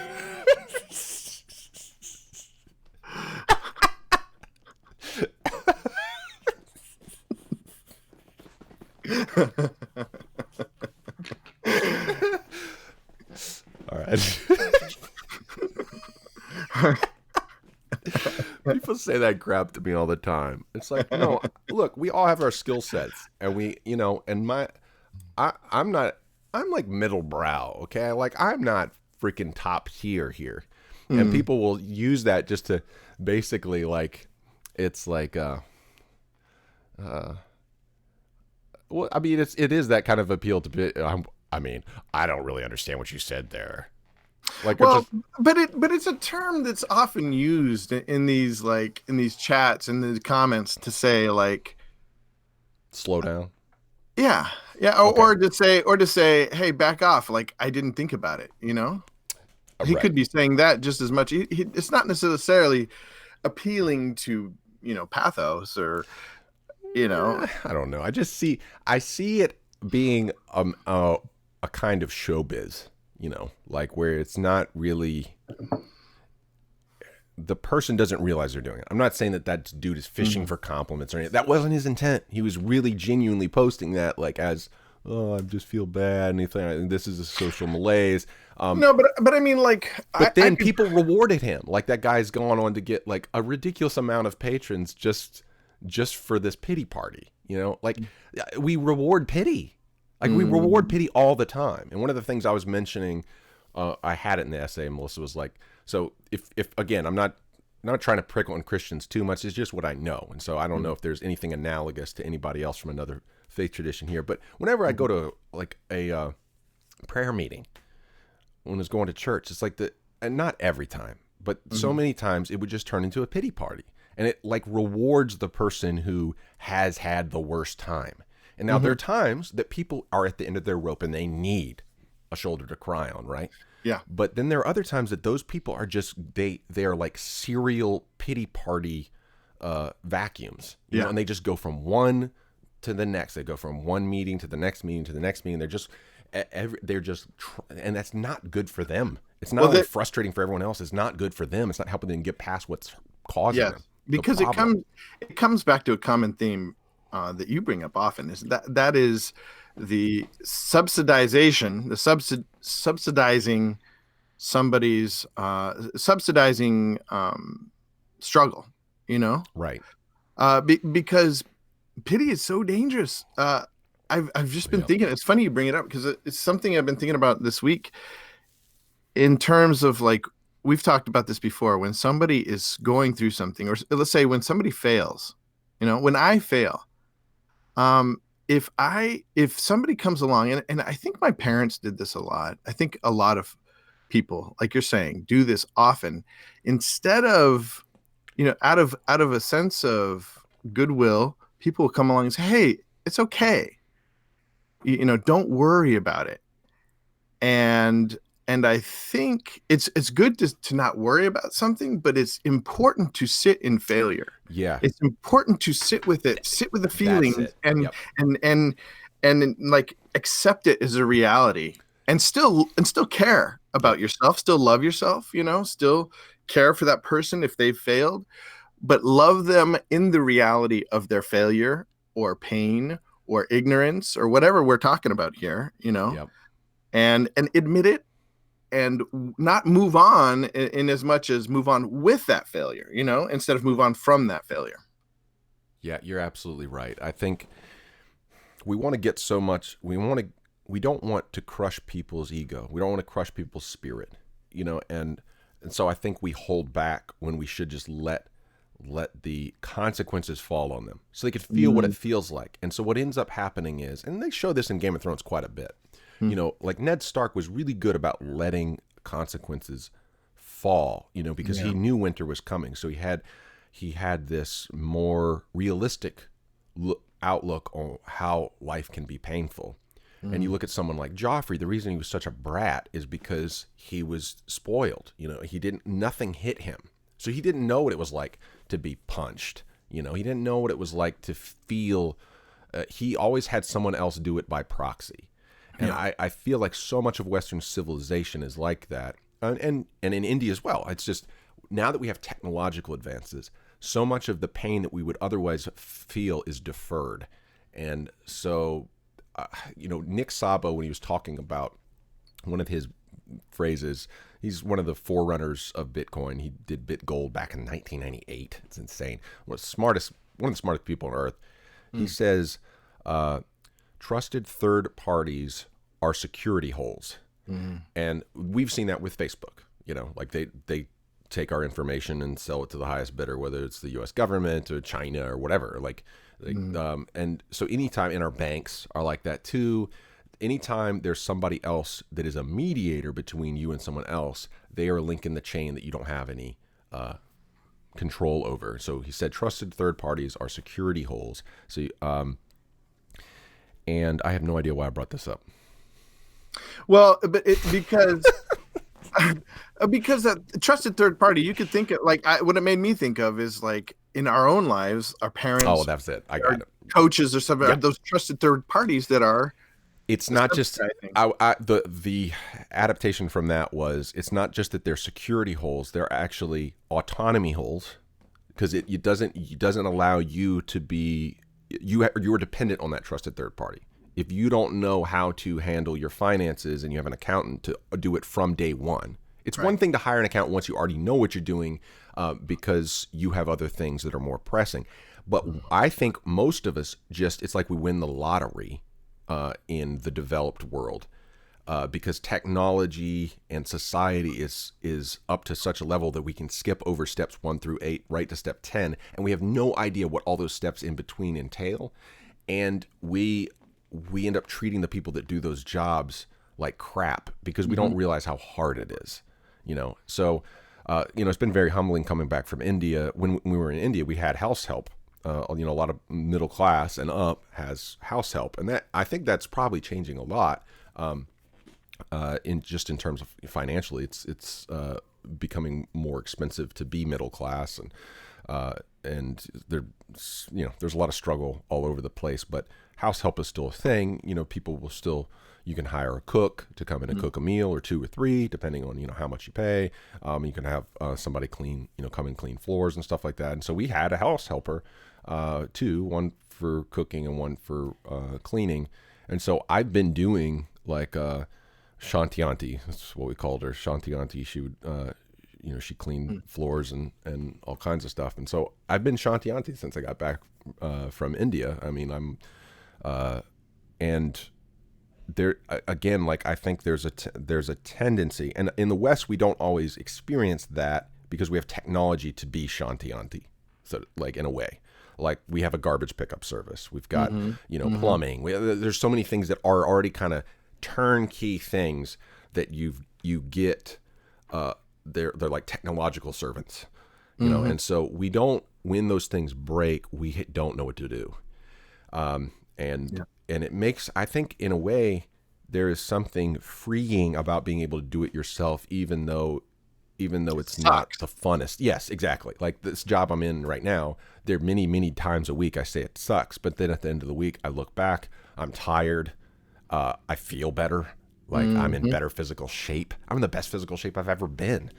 All right. People say that crap to me all the time. It's like, no, look, we all have our skill sets, and and I'm not, I'm like middle brow, okay? Like I'm not freaking top tier here, and Mm. people will use that just to basically like, it's like, well, I mean, it is that kind of appeal to. I mean, I don't really understand what you said there. Like, or Well, just but it's a term that's often used in these in these chats and the comments to say like, slow down. yeah, yeah, Okay, or to say, hey, back off, like I didn't think about it, you know? He right. could be saying that just as much. It's not necessarily appealing to, pathos or, you know. I don't know. I see it being a kind of showbiz, like where it's not really the person doesn't realize they're doing it. I'm not saying that dude is fishing Mhm. for compliments or anything. That wasn't his intent. He was really genuinely posting that like as, oh, I just feel bad and anything. This is a social malaise. No, but I mean, like, But I then could. people rewarded him. Like that guy's gone on to get like a ridiculous amount of patrons just for this pity party. Like we reward pity. Like we reward Mm, pity all the time. And one of the things I was mentioning, I had it in the essay. Melissa was like, so if again, I'm not trying to prick on Christians too much. It's just what I know, and so I don't know mm, if there's anything analogous to anybody else from another faith tradition here. But whenever I go to like a prayer meeting when I was going to church, it's like and not every time, but so mm, many times it would just turn into a pity party, and it like rewards the person who has had the worst time. And now there are mhm. times that people are at the end of their rope and they need a shoulder to cry on, right? Yeah, But then there are other times that those people are just they're like serial pity party vacuums, yeah. and they just go from one to the next. They go from one meeting to the next meeting to the next meeting. And that's not good for them. It's not Well, only that frustrating for everyone else. It's not good for them. It's not helping them get past what's causing yes, them the because problem. it comes back to a common theme that you bring up often is that is the subsidization, the subsidizing somebody's subsidizing struggle, you know, Right. because pity is so dangerous. I've just been Yep. thinking. It's funny you bring it up because it's something I've been thinking about this week in terms of like we've talked about this before. When somebody is going through something, or let's say when somebody fails, when I fail, um, if somebody comes along and I think my parents did this a lot. I think a lot of people, like you're saying, do this often instead of out of a sense of goodwill, people will come along and say, hey, it's okay, don't worry about it. And I think it's good to not worry about something, but it's important to sit in failure. Yeah. It's important to sit with it, sit with the That's feelings, it. and Yep. and and and like accept it as a reality, and still care Yep. about yourself, still love yourself, still care for that person if they've failed, but love them in the reality of their failure or pain or ignorance or whatever we're talking about here, Yep. and admit it and not move on in as much as move on with that failure, instead of move on from that failure. Yeah, you're absolutely right. I think we want to get so much we don't want to crush people's ego. We don't want to crush people's spirit, and so I think we hold back when we should just let the consequences fall on them so they could feel what Mm, it feels like. And so what ends up happening is, and they show this in Game of Thrones quite a bit, mm, like Ned Stark was really good about letting consequences fall, because yeah. he knew winter was coming. So he had this more realistic outlook on how life can be painful. And you Mm, look at someone like Joffrey, the reason he was such a brat is because he was spoiled. Nothing hit him. So he didn't know what it was like to be punched. He didn't know what it was like to feel. He always had someone else do it by proxy. And yeah. I feel like so much of Western civilization is like that. And in India as well. It's just now that we have technological advances, so much of the pain that we would otherwise feel is deferred. And so Nick Sabo, when he was talking about one of his phrases, he's one of the forerunners of Bitcoin. He did BitGold back in 1998. It's insane. One of the smartest people on earth. He says, trusted third parties are security holes. And we've seen that with Facebook. Like they take our information and sell it to the highest bidder, whether it's the U.S. government or China or whatever. And so anytime, in our banks are like that too. Anytime there's somebody else that is a mediator between you and someone else, they are linking the chain that you don't have any control over. So he said, trusted third parties are security holes. So, and I have no idea why I brought this up. Well, but because that trusted third party, you could think of what it made me think of is like in our own lives, our parents. Oh, that's it. I got it. Coaches or something. Yeah. Those trusted third parties that are. It's not just the adaptation from that was, it's not just that they're security holes; they're actually autonomy holes, because it doesn't allow you to be you are dependent on that trusted third party. If you don't know how to handle your finances and you have an accountant to do it from day one, it's one thing to hire an accountant once you already know what you're doing, because you have other things that are more pressing. But I think most of us it's like we win the lottery in the developed world, because technology and society is up to such a level that we can skip over steps 1 through 8 right to step 10, and we have no idea what all those steps in between entail, and we end up treating the people that do those jobs like crap because we don't realize how hard it is. So it's been very humbling coming back from India. When we were in India, we had house help. A lot of middle class and up has house help, and that, I think that's probably changing a lot. In terms of financially, it's becoming more expensive to be middle class, and there's a lot of struggle all over the place. But house help is still a thing. People will still. You can hire a cook to come in and cook a meal or 2 or 3, depending on how much you pay. You can have somebody clean, come and clean floors and stuff like that. And so we had a house helper, 2, one for cooking and one for cleaning. And so I've been doing like Shanti Auntie. That's what we called her, Shanti Auntie. She would, she cleaned floors and all kinds of stuff. And so I've been Shanti Auntie since I got back from India. I mean, and there again, like I think there's a tendency, and in the West we don't always experience that because we have technology to be Shanti Auntie. So like in a way, like we have a garbage pickup service, we've got plumbing. There's so many things that are already kind of turnkey things that you get. They're like technological servants, and so we don't, when those things break, we don't know what to do. And it makes, I think, in a way, there is something freeing about being able to do it yourself, even though it's not the funnest. Yes, exactly. Like this job I'm in right now, there are many, many times a week I say it sucks, but then at the end of the week, I look back, I'm tired, I feel better, like I'm in better physical shape. I'm in the best physical shape I've ever been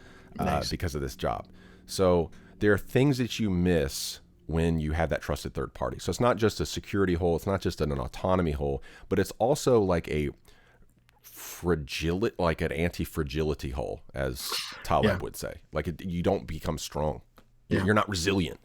because of this job. So there are things that you miss when you have that trusted third party. So it's not just a security hole, it's not just an autonomy hole, but it's also like an anti-fragility hole, as Taleb would say. Like you don't become strong. You're not resilient.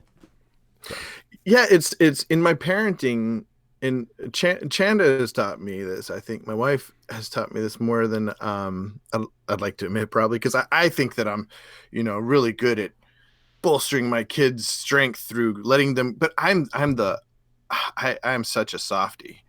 So. Yeah, it's in my parenting, and Chanda has taught me this. I think my wife has taught me this more than I'd like to admit, probably, because I think that I'm, really good at bolstering my kids' strength through letting them, but I'm such a softie,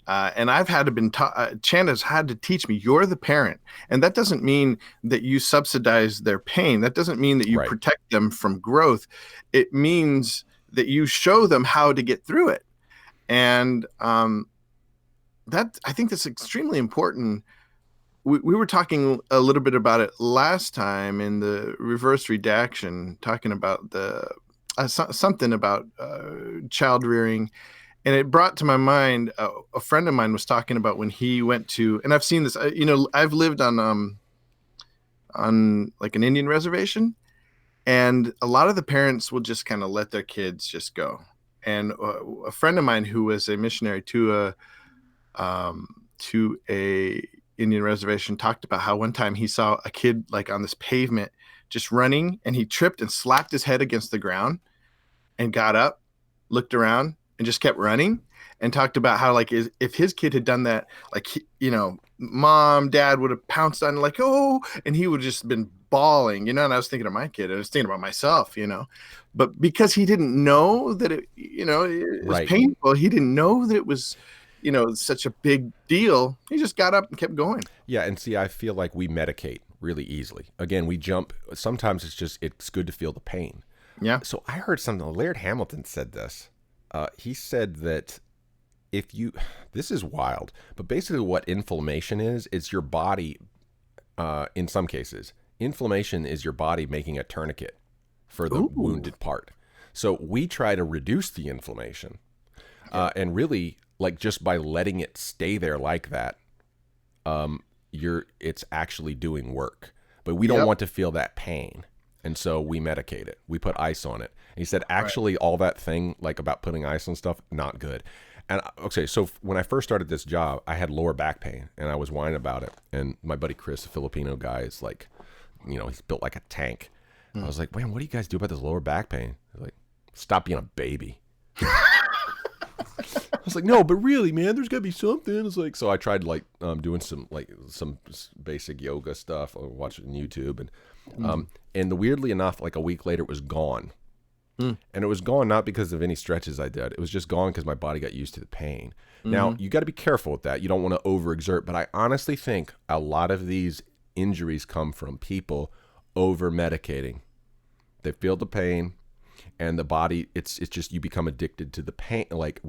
and I've had to been taught. Chanda's had to teach me, you're the parent, and that doesn't mean that you subsidize their pain. That doesn't mean that you protect them from growth. It means that you show them how to get through it, and that, I think that's extremely important. We were talking a little bit about it last time in the reverse redaction, talking about the something about child rearing, and it brought to my mind a friend of mine was talking about when he went to, and I've seen this. I've lived on like an Indian reservation, and a lot of the parents will just kind of let their kids just go. And a friend of mine who was a missionary to to a Indian reservation, talked about how one time he saw a kid like on this pavement just running, and he tripped and slapped his head against the ground and got up, looked around, and just kept running. And talked about how like if his kid had done that, like mom, dad would have pounced on like, oh, and he would have just been bawling, And I was thinking of my kid, and I was thinking about myself, But because he didn't know that it was Right. painful, he didn't know that it was, such a big deal. He just got up and kept going. Yeah, and see, I feel like we medicate really easily. Again, we jump. Sometimes it's good to feel the pain. Yeah. So I heard something. Laird Hamilton said this. He said that if you, this is wild, but basically what inflammation is, it's your body, in some cases, inflammation is your body making a tourniquet for the Ooh. wounded part. So we try to reduce the inflammation. And really, like just by letting it stay there like that, it's actually doing work. But we don't want to feel that pain. And so we medicate it. We put ice on it. And he said, actually, all that thing, like about putting ice on stuff, not good. And okay, so when I first started this job, I had lower back pain, and I was whining about it. And my buddy Chris, a Filipino guy, is like, he's built like a tank. I was like, man, what do you guys do about this lower back pain? They're like, stop being a baby. I was like, no, but really, man, there's gotta be something. It's like, so I tried like doing some basic yoga stuff. I watched it on YouTube, and weirdly enough, like a week later, it was gone. And it was gone not because of any stretches I did. It was just gone because my body got used to the pain. Now, you got to be careful with that. You don't want to overexert. But I honestly think a lot of these injuries come from people over-medicating. They feel the pain, and the body, it's just you become addicted to the pain. Like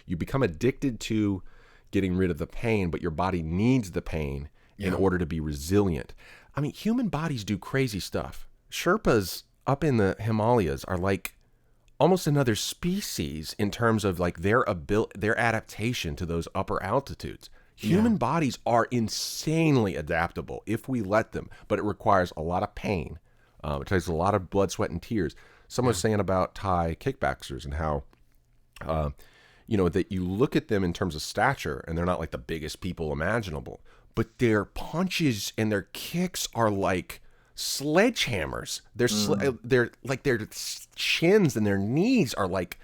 you become addicted to getting rid of the pain, but your body needs the pain in order to be resilient. I mean, human bodies do crazy stuff. Sherpas up in the Himalayas are like almost another species in terms of like their adaptation to those upper altitudes. Human bodies are insanely adaptable if we let them, but it requires a lot of pain. It takes a lot of blood, sweat, and tears. Someone was saying about Thai kickboxers and how, that you look at them in terms of stature and they're not like the biggest people imaginable, but their punches and their kicks are like sledgehammers. They're like their shins and their knees are like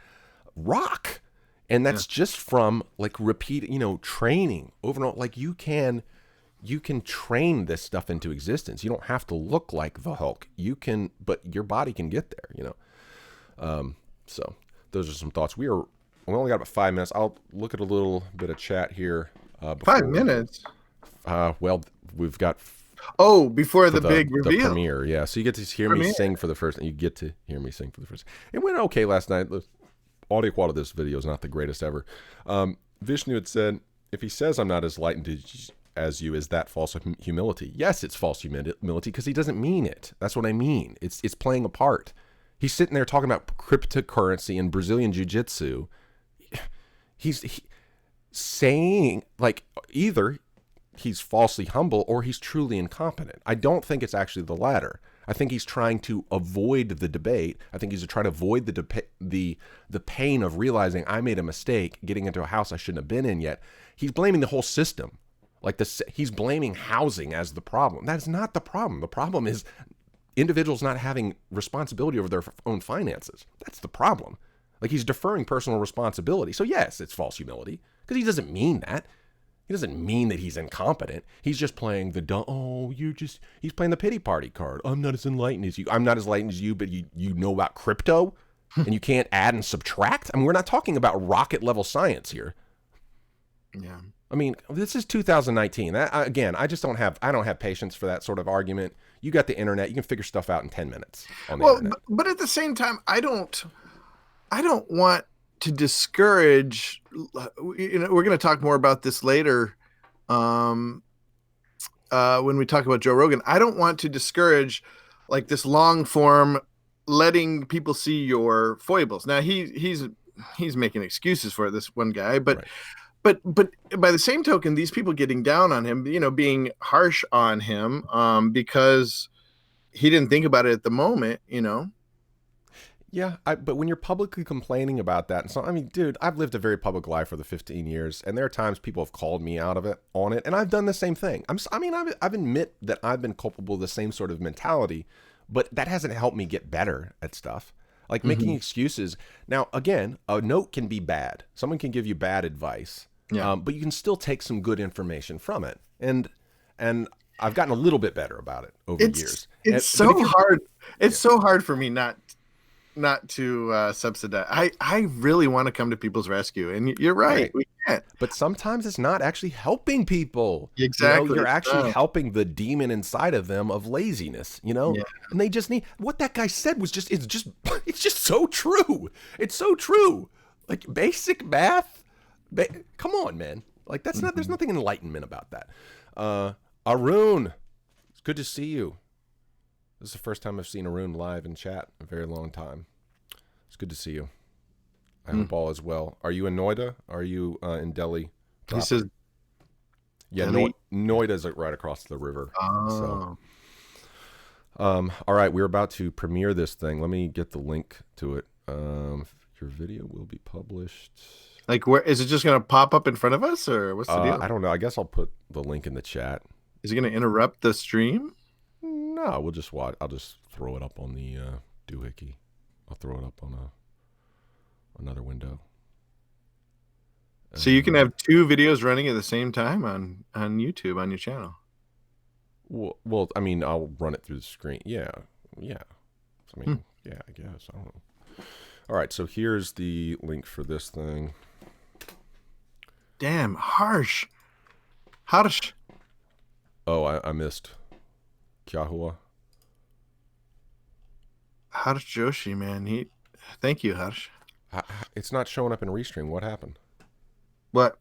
rock, and that's just from like repeat, training over and over. Like you can train this stuff into existence. You don't have to look like the Hulk. You can, but your body can get there. So those are some thoughts. We only got about 5 minutes. I'll look at a little bit of chat here. 5 minutes. Well, we've got. Oh, before the big reveal. The premiere, yeah. So you get to hear me sing for the first. You get to hear me sing for the first. It went okay last night. The audio quality of this video is not the greatest ever. Vishnu had said, if he says I'm not as enlightened as you, is that false humility? Yes, it's false humility because he doesn't mean it. That's what I mean. It's playing a part. He's sitting there talking about cryptocurrency and Brazilian jiu-jitsu. He's saying like either he's falsely humble or he's truly incompetent. I don't think it's actually the latter. I think he's trying to avoid the debate. I think he's trying to avoid the pain of realizing I made a mistake getting into a house I shouldn't have been in yet. He's blaming the whole system. Like he's blaming housing as the problem. That is not the problem. The problem is individuals not having responsibility over their own finances. That's the problem. Like he's deferring personal responsibility. So yes, it's false humility because he doesn't mean that. He doesn't mean that he's incompetent. He's just playing he's playing the pity party card. I'm not as enlightened as you. I'm not as enlightened as you, but you know about crypto and you can't add and subtract. I mean, we're not talking about rocket level science here. Yeah. I mean, this is 2019. Again, I don't have patience for that sort of argument. You got the internet. You can figure stuff out in 10 minutes on the internet. But at the same time, I don't want to discourage, we're going to talk more about this later when we talk about Joe Rogan. I don't want to discourage like this long form, letting people see your foibles. Now he's making excuses for this one guy, but right. But by the same token, these people getting down on him, being harsh on him because he didn't think about it at the moment, Yeah, but when you're publicly complaining about that, and so I mean, dude, I've lived a very public life for the 15 years, and there are times people have called me out of it on it, and I've done the same thing. I've admit that I've been culpable of the same sort of mentality, but that hasn't helped me get better at stuff. Like making Hmm. excuses. Now, again, a note can be bad. Someone can give you bad advice, Yeah. but you can still take some good information from it, and I've gotten a little bit better about it over years. It's But if so you're, hard. It's yeah, so hard for me not to subsidize. I really want to come to people's rescue, and you're right. right. We can't. But sometimes it's not actually helping people. Exactly. You're It's actually not. helping the demon inside of them of laziness, Yeah. And they just need what that guy said was just it's just so true. It's so true. Like basic math. Come on, man. Like that's not there's Mhm. nothing enlightenment about that. Arun, it's good to see you. This is the first time I've seen Arun live in chat in a very long time. It's good to see you. I Mm. hope all is well. Are you in Noida? Are you in Delhi He proper? says, Yeah, Delhi. Noida's like right across the river. So, Oh, all right, we're about to premiere this thing. Let me get the link to it. Your video will be published. like where is it just gonna pop up in front of us, or what's the deal? I don't know. I guess I'll put the link in the chat. Is it gonna interrupt the stream? No, we'll just watch. I'll just throw it up on the doohickey. I'll throw it up on another window. So you can have two videos running at the same time on YouTube on your channel. Well, I mean, I'll run it through the screen. Yeah, yeah. I mean, yeah, I guess. I don't know. All right, so here's the link for this thing. Damn, harsh. Harsh. Oh, I missed Kyahua. Harsh Joshi, man. Thank you, Harsh. It's not showing up in Restream. What happened? What?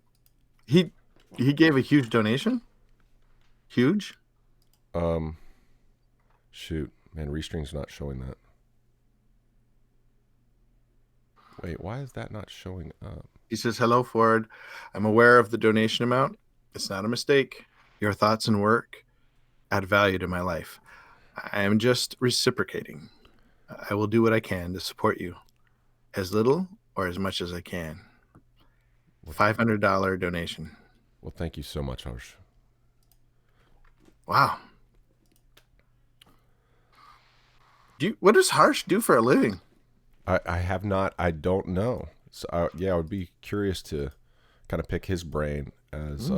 He gave a huge donation? Huge? Shoot, man, Restream's not showing that. Wait, why is that not showing up? He says, "Hello, Ford. I'm aware of the donation amount. It's not a mistake. Your thoughts and work add value to my life. I am just reciprocating. I will do what I can to support you, as little or as much as I can." $500 donation. Well, thank you so much, Harsh. Wow. What does Harsh do for a living? I have not. I don't know. So yeah, I would be curious to kind of pick his brain as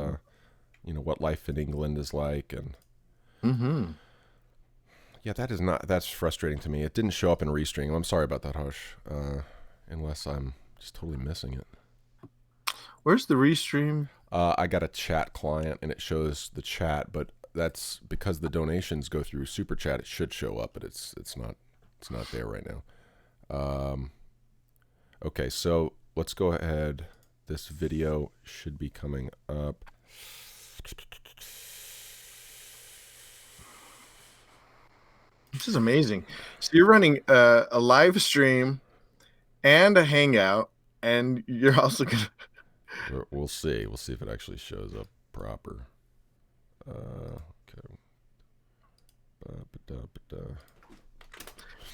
what life in England is like, and yeah, that's frustrating to me. It didn't show up in Restream. I'm sorry about that, Harsh. Unless I'm just totally missing it. Where's the restream? I got a chat client and it shows the chat, but that's because the donations go through Super Chat. It should show up, but it's not there right now. Okay, so let's go ahead. This video should be coming up. This is amazing. So you're running a live stream and a hangout, and you're also gonna. We'll see. We'll see if it actually shows up proper. Okay.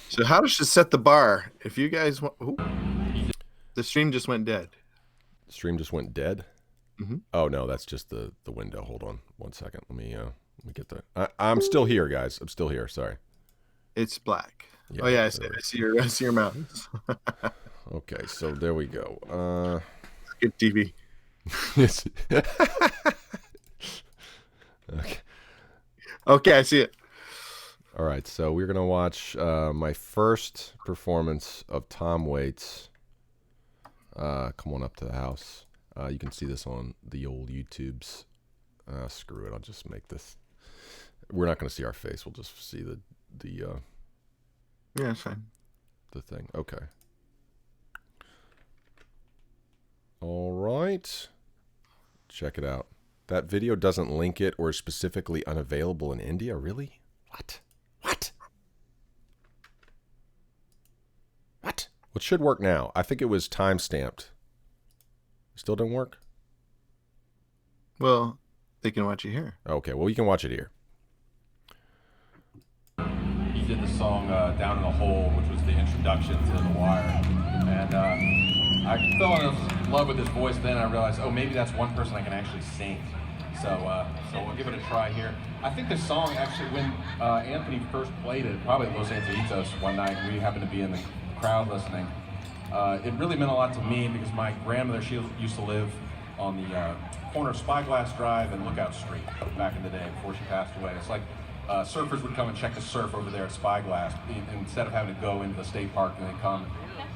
So how does she set the bar? If you guys want, the stream just went dead. The stream just went dead. Mm-hmm. Oh no, that's just the window. Hold on one second. Let me get that. I'm still here, guys. I'm still here. Sorry. It's black. Yeah, oh yeah, I see your mountains. Okay, so there we go. Good TV. Okay. Okay, I see it. All right, so we're gonna watch my first performance of Tom Waits. Come on up to the house. You can see this on the old YouTubes. Screw it, I'll just make this. We're not gonna see our face. We'll just see the Yeah, it's fine. the thing. Okay. All right. Check it out. That video doesn't link it or is specifically unavailable in India. Really? What? What? What? Well, it should work now. I think it was time stamped. Still didn't work? Well, they can watch you here. Okay, well, you can watch it here. did the song Down in the Hole, which was the introduction to The Wire. And I fell in love with his voice then. I realized, oh, maybe that's one person I can actually sing. So we'll give it a try here. I think this song actually, when Anthony first played it, probably at Los Angelitos one night, we happened to be in the crowd listening. It really meant a lot to me because my grandmother, she used to live on the corner of Spyglass Drive and Lookout Street back in the day before she passed away. It's like surfers would come and check the surf over there at Spyglass instead of having to go into the state park, and they'd come.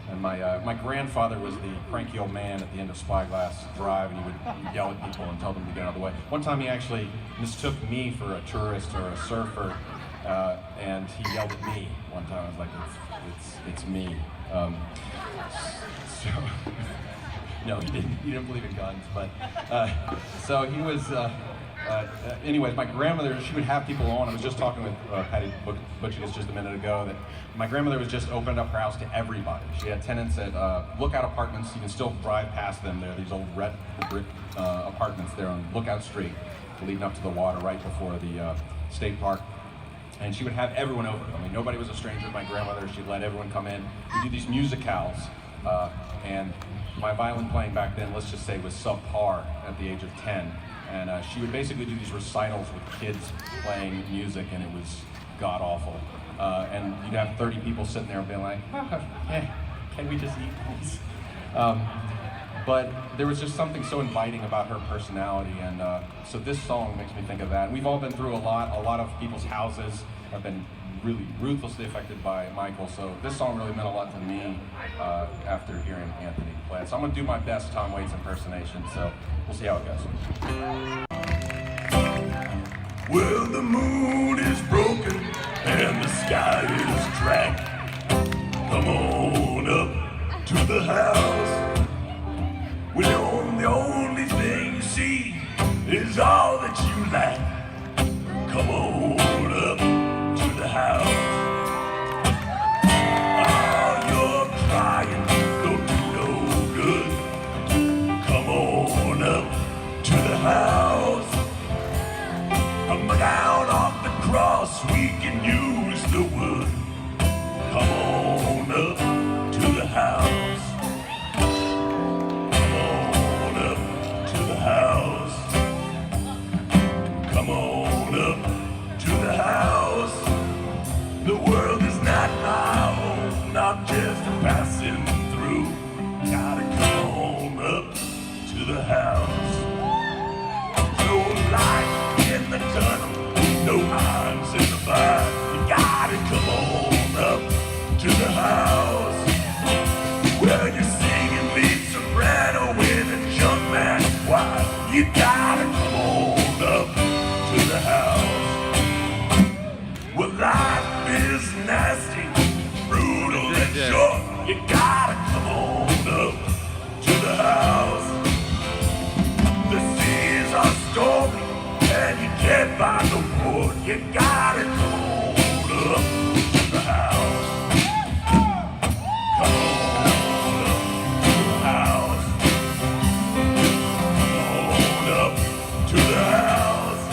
And my grandfather was the cranky old man at the end of Spyglass Drive, and he would yell at people and tell them to get out of the way. One time he actually mistook me for a tourist or a surfer, and he yelled at me one time. I was like, it's me. So, no, he didn't believe in guns, but so he was. Anyways, my grandmother, she would have people on. I was just talking with Patty Butchigus just a minute ago that my grandmother was just opened up her house to everybody. She had tenants at Lookout Apartments. You can still drive past them. They're these old red brick apartments there on Lookout Street, leading up to the water right before the state park. And she would have everyone over. I mean, nobody was a stranger to my grandmother. She'd let everyone come in. We do these musicals, and my violin playing back then, let's just say, was subpar at the age of 10. And she would basically do these recitals with kids playing music, and it was god-awful. And you'd have 30 people sitting there being like, hey, can we just eat, please? But there was just something so inviting about her personality, and so this song makes me think of that. And we've all been through a lot of people's houses have been really ruthlessly affected by Michael, so this song really meant a lot to me after hearing Anthony play it. So I'm going to do my best Tom Waits impersonation, so we'll see how it goes. Well, the moon is broken and the sky is cracked. Come on up to the house. Well, the only thing you see is all that you lack. Come on up to the house. Oh, you're crying, don't do no good. Come on up to the house. Come down off the cross, we can use the wood. Come on up to the house. Come on up to the house. Come on up to the house. The world is not my home, not just passing through. Gotta come on up to the house. No light in the tunnel, no arms in the fire. You gotta come on up to the house. Well, you're singing lead soprano in a junk man choir. You gotta come on up to the house. Well, life is nasty, brutal and short. You gotta come on up to the house. The seas are stormy and you can't find no port. You gotta come on up to the house. Come on up to the house. Come on up to the house.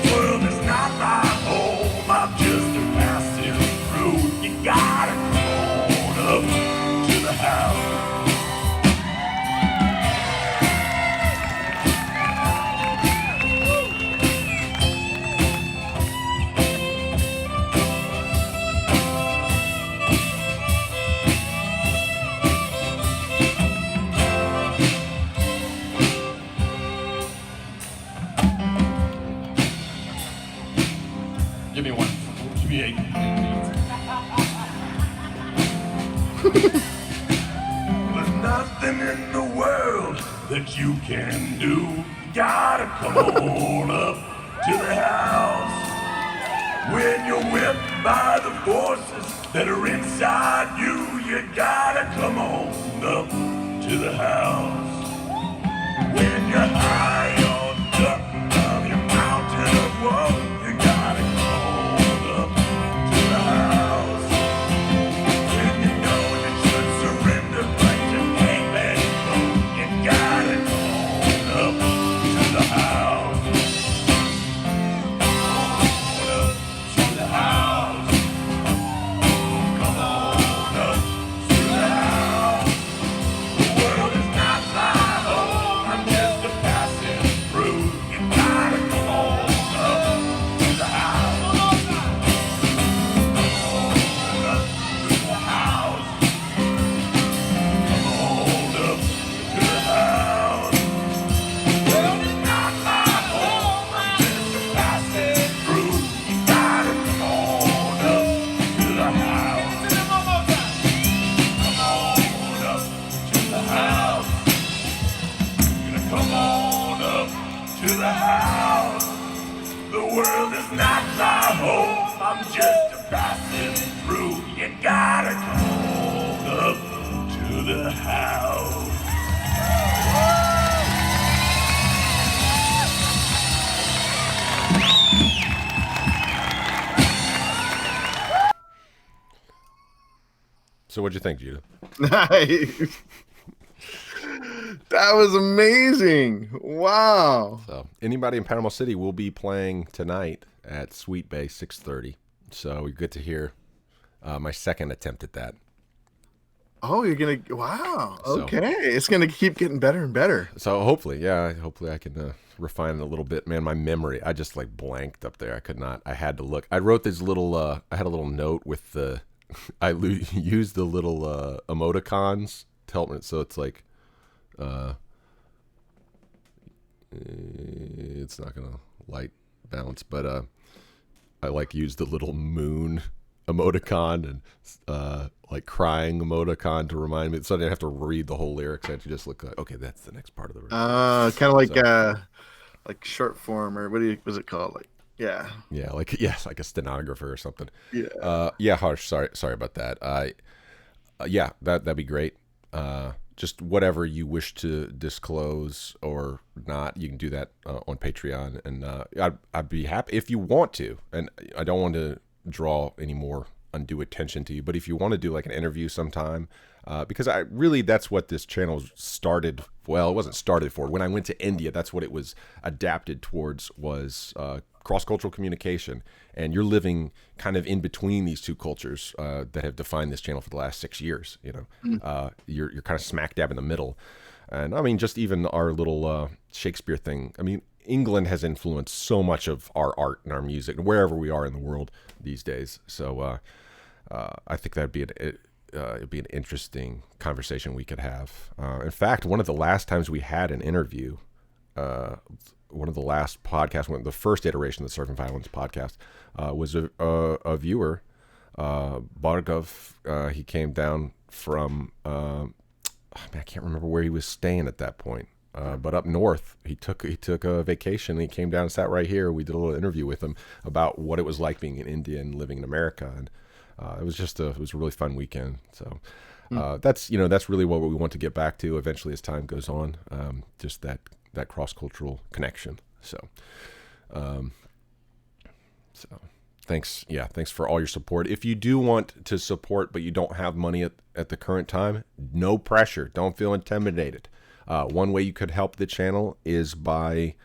The world is not my home, I'm just a passing through. You gotta come on up to the house. Give me one. Give me 8. There's nothing in the world that you can do. You gotta come on up to the house. When you're whipped by the forces that are inside you, you gotta come on up to the house. When you're high on top of your mountain of woe, you gotta come on up to the house. When you know you should surrender, but you can't let it go, you gotta come on up to the house. Come on up to the house. to the house. The world is not my home, I'm just a passing through. You gotta come up to the house. So what'd you think, Judah? Nice. That was amazing. Wow. So anybody in Panama City will be playing tonight at Sweet Bay 6:30. So we get to hear my second attempt at that. Oh, you're gonna wow. So- Okay, it's gonna keep getting better and better. So hopefully I can refine it a little bit. Man, my memory, I just like blanked up there. I could not. I had to look. I wrote this little. I had a little note with the. Used the little emoticons to help me. So it's like, it's not gonna light bounce, but I like used the little moon emoticon and like crying emoticon to remind me, so I didn't have to read the whole lyrics. I had to just look like, okay, that's the next part of the verse. Kind of like short form, or was it called? Like, yeah, like a stenographer or something. yeah. Harsh. Sorry about that. That'd be great. Just whatever you wish to disclose or not, you can do that on Patreon, and I'd be happy if you want to. And I don't want to draw any more undue attention to you, but if you want to do like an interview sometime, because that's what this channel started. Well, it wasn't started for. When I went to India, that's what it was adapted towards, was cross-cultural communication. And you're living kind of in between these two cultures that have defined this channel for the last 6 years. You're kind of smack dab in the middle. And I mean, just even our little Shakespeare thing. I mean, England has influenced so much of our art and our music, wherever we are in the world these days. So I think that'd be it'd be an interesting conversation we could have. In fact, one of the last times we had an interview, one of the last podcasts, the first iteration of the Surfing Violence podcast, was a viewer, Bargov. He came down from, I can't remember where he was staying at that point, but up north. He took a vacation. And he came down and sat right here. We did a little interview with him about what it was like being in India and living in America, and it was a really fun weekend. So that's really what we want to get back to eventually as time goes on. Just that cross-cultural connection. So thanks for all your support. If you do want to support but you don't have money at the current time, no pressure. Don't feel intimidated. One way you could help the channel is by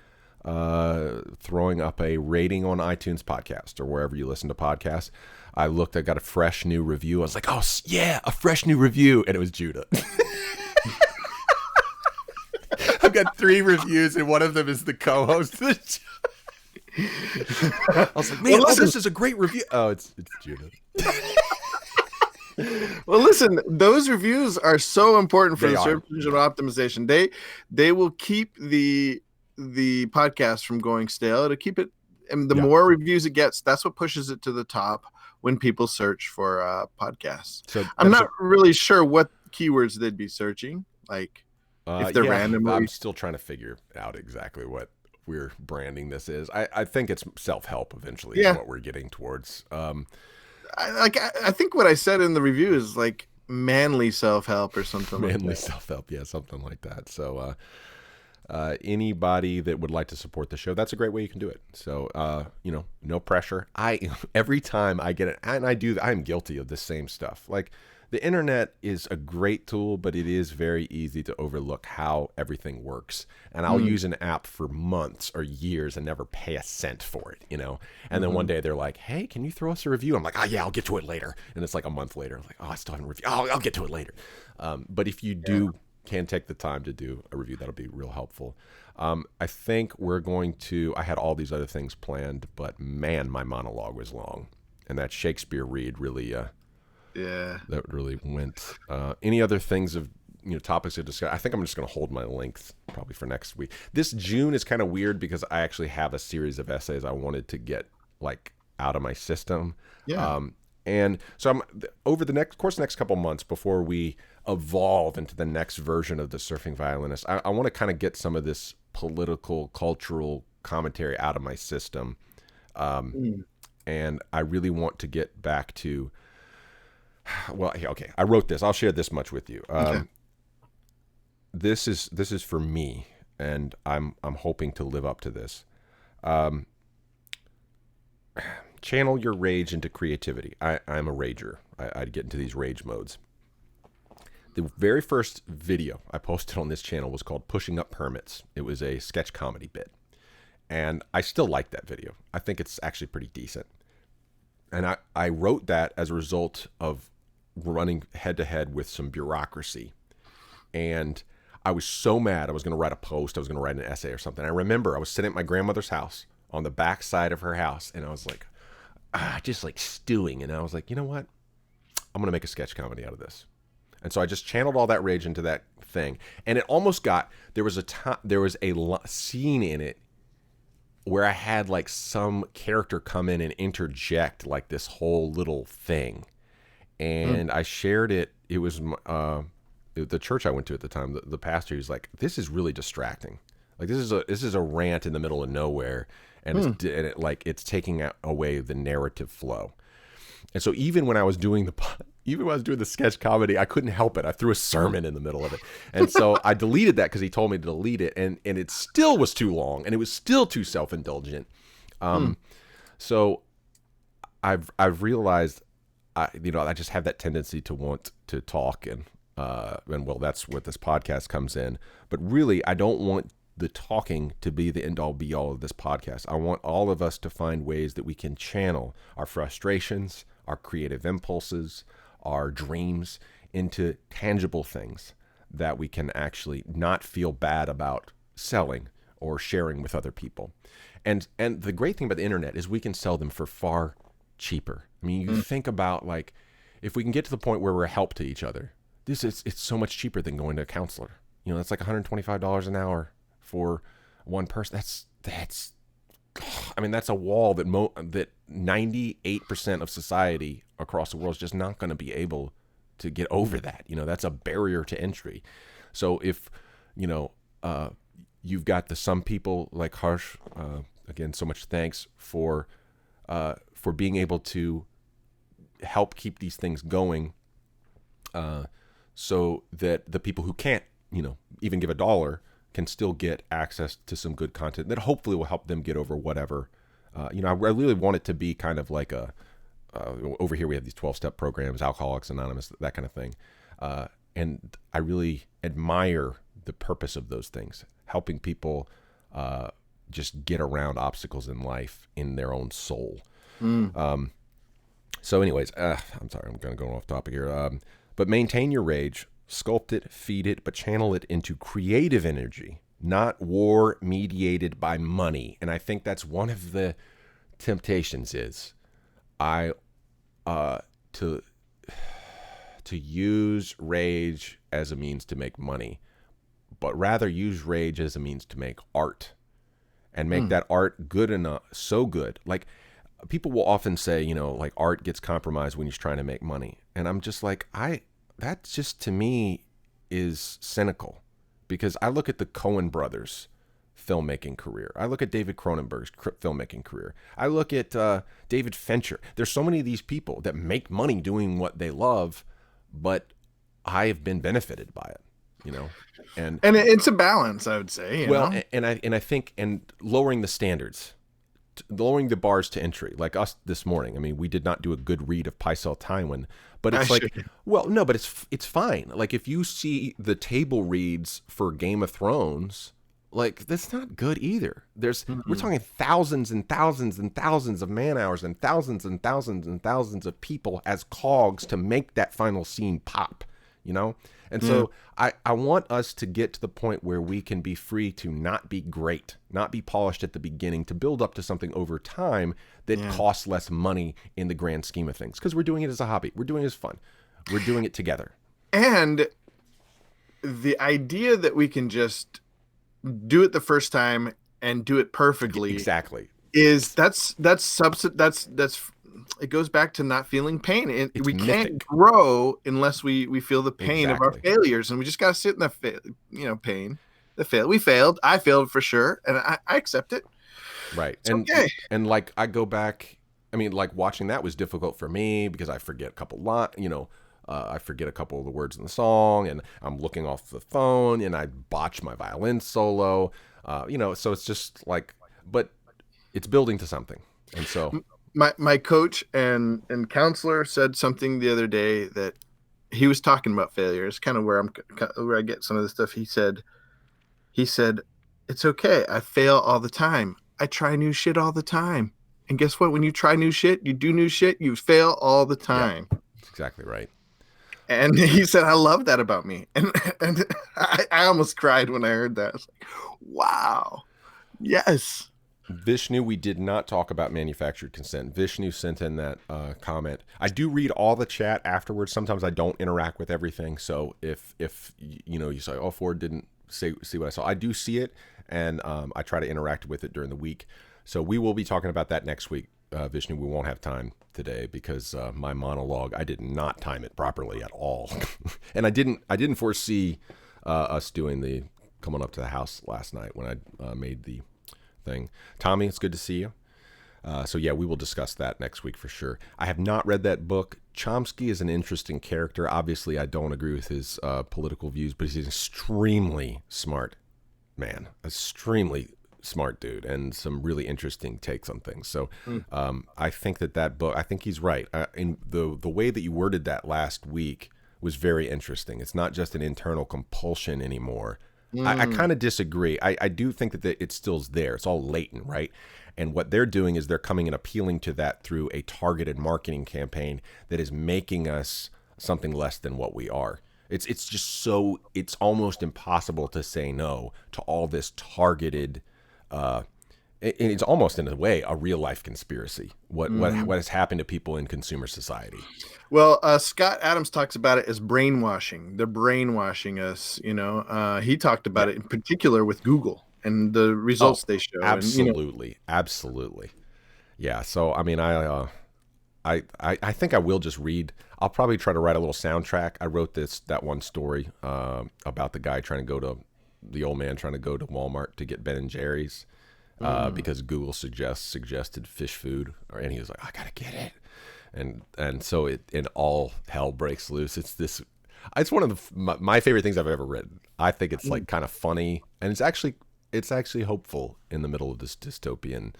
throwing up a rating on iTunes podcast or wherever you listen to podcasts. I got a fresh new review. I was like, oh yeah, a fresh new review. And it was Judah. I've got 3 reviews, and one of them is the co-host. I was like, man, this is a great review. Oh, it's Judah. Well, listen, those reviews are so important for They the are. search engine optimization. They will keep the podcast from going stale. It'll keep it, and the more reviews it gets, that's what pushes it to the top when people search for podcasts. So I'm not really sure what keywords they'd be searching, like if they're random. I'm still trying to figure out exactly what we're branding this is. I think it's self-help eventually is what we're getting towards. I think what I said in the review is like manly self-help or something. Manly self-help, something like that. So anybody that would like to support the show, that's a great way you can do it. So no pressure. Every time I get it, and I'm guilty of the same stuff. Like, the internet is a great tool, but it is very easy to overlook how everything works. And I'll use an app for months or years and never pay a cent for it, And then one day they're like, hey, can you throw us a review? I'm like, oh, yeah, I'll get to it later. And it's like a month later. I'm like, oh, I still haven't reviewed. Oh, I'll get to it later. But if you can take the time to do a review, that'll be real helpful. I think I had all these other things planned, but man, my monologue was long. And that Shakespeare read really... that really went. Any other things of topics to discuss? I think I'm just going to hold my length probably for next week. This June is kind of weird because I actually have a series of essays I wanted to get like out of my system. And so I'm over the next couple months before we evolve into the next version of the Surfing Violinist. I want to kind of get some of this political, cultural commentary out of my system. And I really want to get back to, well, okay, I wrote this. I'll share this much with you. Okay. This is for me, and I'm hoping to live up to this. Channel your rage into creativity. I'm a rager. I'd get into these rage modes. The very first video I posted on this channel was called Pushing Up Permits. It was a sketch comedy bit. And I still like that video. I think it's actually pretty decent. And I wrote that as a result of running head to head with some bureaucracy. And I was so mad. I was going to write a post. I was going to write an essay or something. I remember I was sitting at my grandmother's house on the back side of her house. And I was like, just like stewing. And I was like, you know what? I'm going to make a sketch comedy out of this. And so I just channeled all that rage into that thing. And it almost got, there was a scene in it where I had like some character come in and interject like this whole little thing. And I shared it. It was the church I went to at the time. The pastor, he's like, this is really distracting. Like this is a rant in the middle of nowhere. And it's taking away the narrative flow. And so even when I was doing the sketch comedy, I couldn't help it. I threw a sermon in the middle of it. And so I deleted that because he told me to delete it. And it still was too long, and it was still too self-indulgent. So I've realized, I just have that tendency to want to talk, and well, that's what this podcast comes in. But really, I don't want the talking to be the end all be all of this podcast. I want all of us to find ways that we can channel our frustrations, our creative impulses, our dreams into tangible things that we can actually not feel bad about selling or sharing with other people. And the great thing about the internet is we can sell them for far cheaper. I mean, you think about, like, if we can get to the point where we're a help to each other, it's so much cheaper than going to a counselor. That's like $125 an hour for one person. That's a wall that 98% of society across the world is just not going to be able to get over that. That's a barrier to entry. So if, you've got some people like Harsh, again, so much thanks for being able to help keep these things going, so that the people who can't, even give $1 can still get access to some good content that hopefully will help them get over whatever. I really want it to be kind of like over here we have these 12-step programs, Alcoholics Anonymous, that kind of thing. And I really admire the purpose of those things, helping people just get around obstacles in life in their own soul. So anyways, I'm sorry, I'm going to go off topic here. But maintain your rage, sculpt it, feed it, but channel it into creative energy, not war mediated by money. And I think that's one of the temptations is to use rage as a means to make money, but rather use rage as a means to make art and make that art good enough, so good. Like, people will often say, like, art gets compromised when you're trying to make money. And I'm just like, that just to me is cynical, because I look at the Coen brothers' filmmaking career. I look at David Cronenberg's filmmaking career. I look at David Fincher. There's so many of these people that make money doing what they love, but I have been benefited by it, and it's a balance, I would say. And I think, and lowering the standards, lowering the bars to entry, like us this morning. I mean, we did not do a good read of Paisel Tywin, but it's but it's fine. Like, if you see the table reads for Game of Thrones, like, that's not good either. We're talking thousands and thousands and thousands of man hours and thousands and thousands and thousands of people as cogs to make that final scene pop, And so I want us to get to the point where we can be free to not be great, not be polished at the beginning, to build up to something over time that costs less money in the grand scheme of things. Because we're doing it as a hobby. We're doing it as fun. We're doing it together. And the idea that we can just do it the first time and do it perfectly. Exactly. That's it goes back to not feeling pain. We mythic. Can't grow unless we feel the pain of our failures, and we just got to sit in that pain. We failed. I failed for sure, and I accept it. Right. It's okay. And like I go back, I mean, like watching that was difficult for me because I forget a couple I forget a couple of the words in the song, and I'm looking off the phone, and I botch my violin solo. So it's just like, but it's building to something, and so my coach and counselor said something the other day that he was talking about failure. It's kind of where I get some of the stuff. He said, it's okay. I fail all the time. I try new shit all the time. And guess what? When you try new shit, you do new shit, you fail all the time. Yep, that's exactly right. And he said, I love that about me. And I almost cried when I heard that. I was like, wow. Yes. Vishnu, we did not talk about manufactured consent. Vishnu sent in that comment. I do read all the chat afterwards. Sometimes I don't interact with everything. So if you say, oh, Ford didn't see what I saw, I do see it, and I try to interact with it during the week. So we will be talking about that next week. Vishnu, we won't have time today because my monologue, I did not time it properly at all. And I didn't foresee us doing the coming up to the house last night when I made the thing. Tommy, it's good to see you. So yeah, we will discuss that next week for sure. I have not read that book. Chomsky is an interesting character. Obviously, I don't agree with his political views, but he's an extremely smart man, extremely smart dude, and some really interesting takes on things. So I think that book, I think he's right. In the way that you worded that last week was very interesting. It's not just an internal compulsion anymore. I kind of disagree. I do think that it still's there. It's all latent, right? And what they're doing is they're coming and appealing to that through a targeted marketing campaign that is making us something less than what we are. It's just so, it's almost impossible to say no to all this targeted, and it's almost in a way a real life conspiracy. What has happened to people in consumer society? Well, Scott Adams talks about it as brainwashing. They're brainwashing us. He talked about it in particular with Google and the results they show. Absolutely, absolutely. Yeah. So I mean, I think I will just read. I'll probably try to write a little soundtrack. I wrote that one story about the old man trying to go to Walmart to get Ben and Jerry's because Google suggested fish food, and he was like, I gotta get it, and so all hell breaks loose. It's one of my favorite things I've ever written. I think it's like kind of funny, and it's actually hopeful in the middle of this dystopian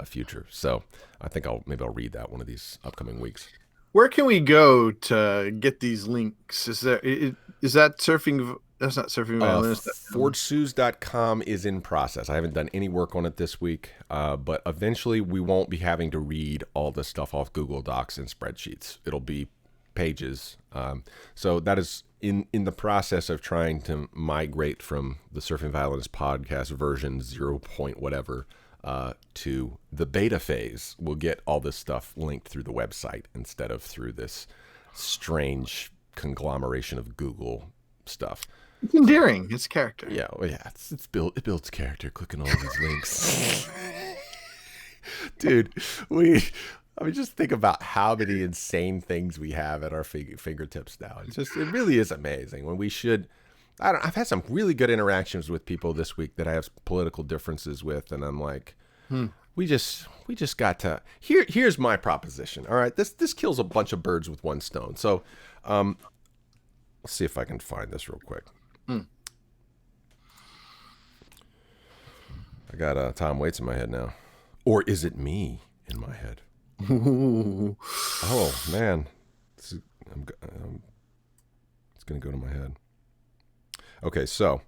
future. So I think I'll read that one of these upcoming weeks. Where can we go to get these links? Is that surfing? That's not Surfing Violinist. FordSues.com is in process. I haven't done any work on it this week, but eventually we won't be having to read all the stuff off Google Docs and spreadsheets. It'll be pages. So that is in the process of trying to migrate from the Surfing Violinist podcast version 0. whatever to the beta phase. We'll get all this stuff linked through the website instead of through this strange conglomeration of Google stuff. It's endearing. It's character. Yeah, well, yeah. It builds character. Clicking all these links, dude. Just think about how many insane things we have at our fingertips now. It really is amazing. I've had some really good interactions with people this week that I have political differences with, and I'm like, we just got to. Here's my proposition. All right, this kills a bunch of birds with one stone. So, let's see if I can find this real quick. I got Tom Waits in my head now. Or is it me in my head? Oh, man. It's going to go to my head. Okay, so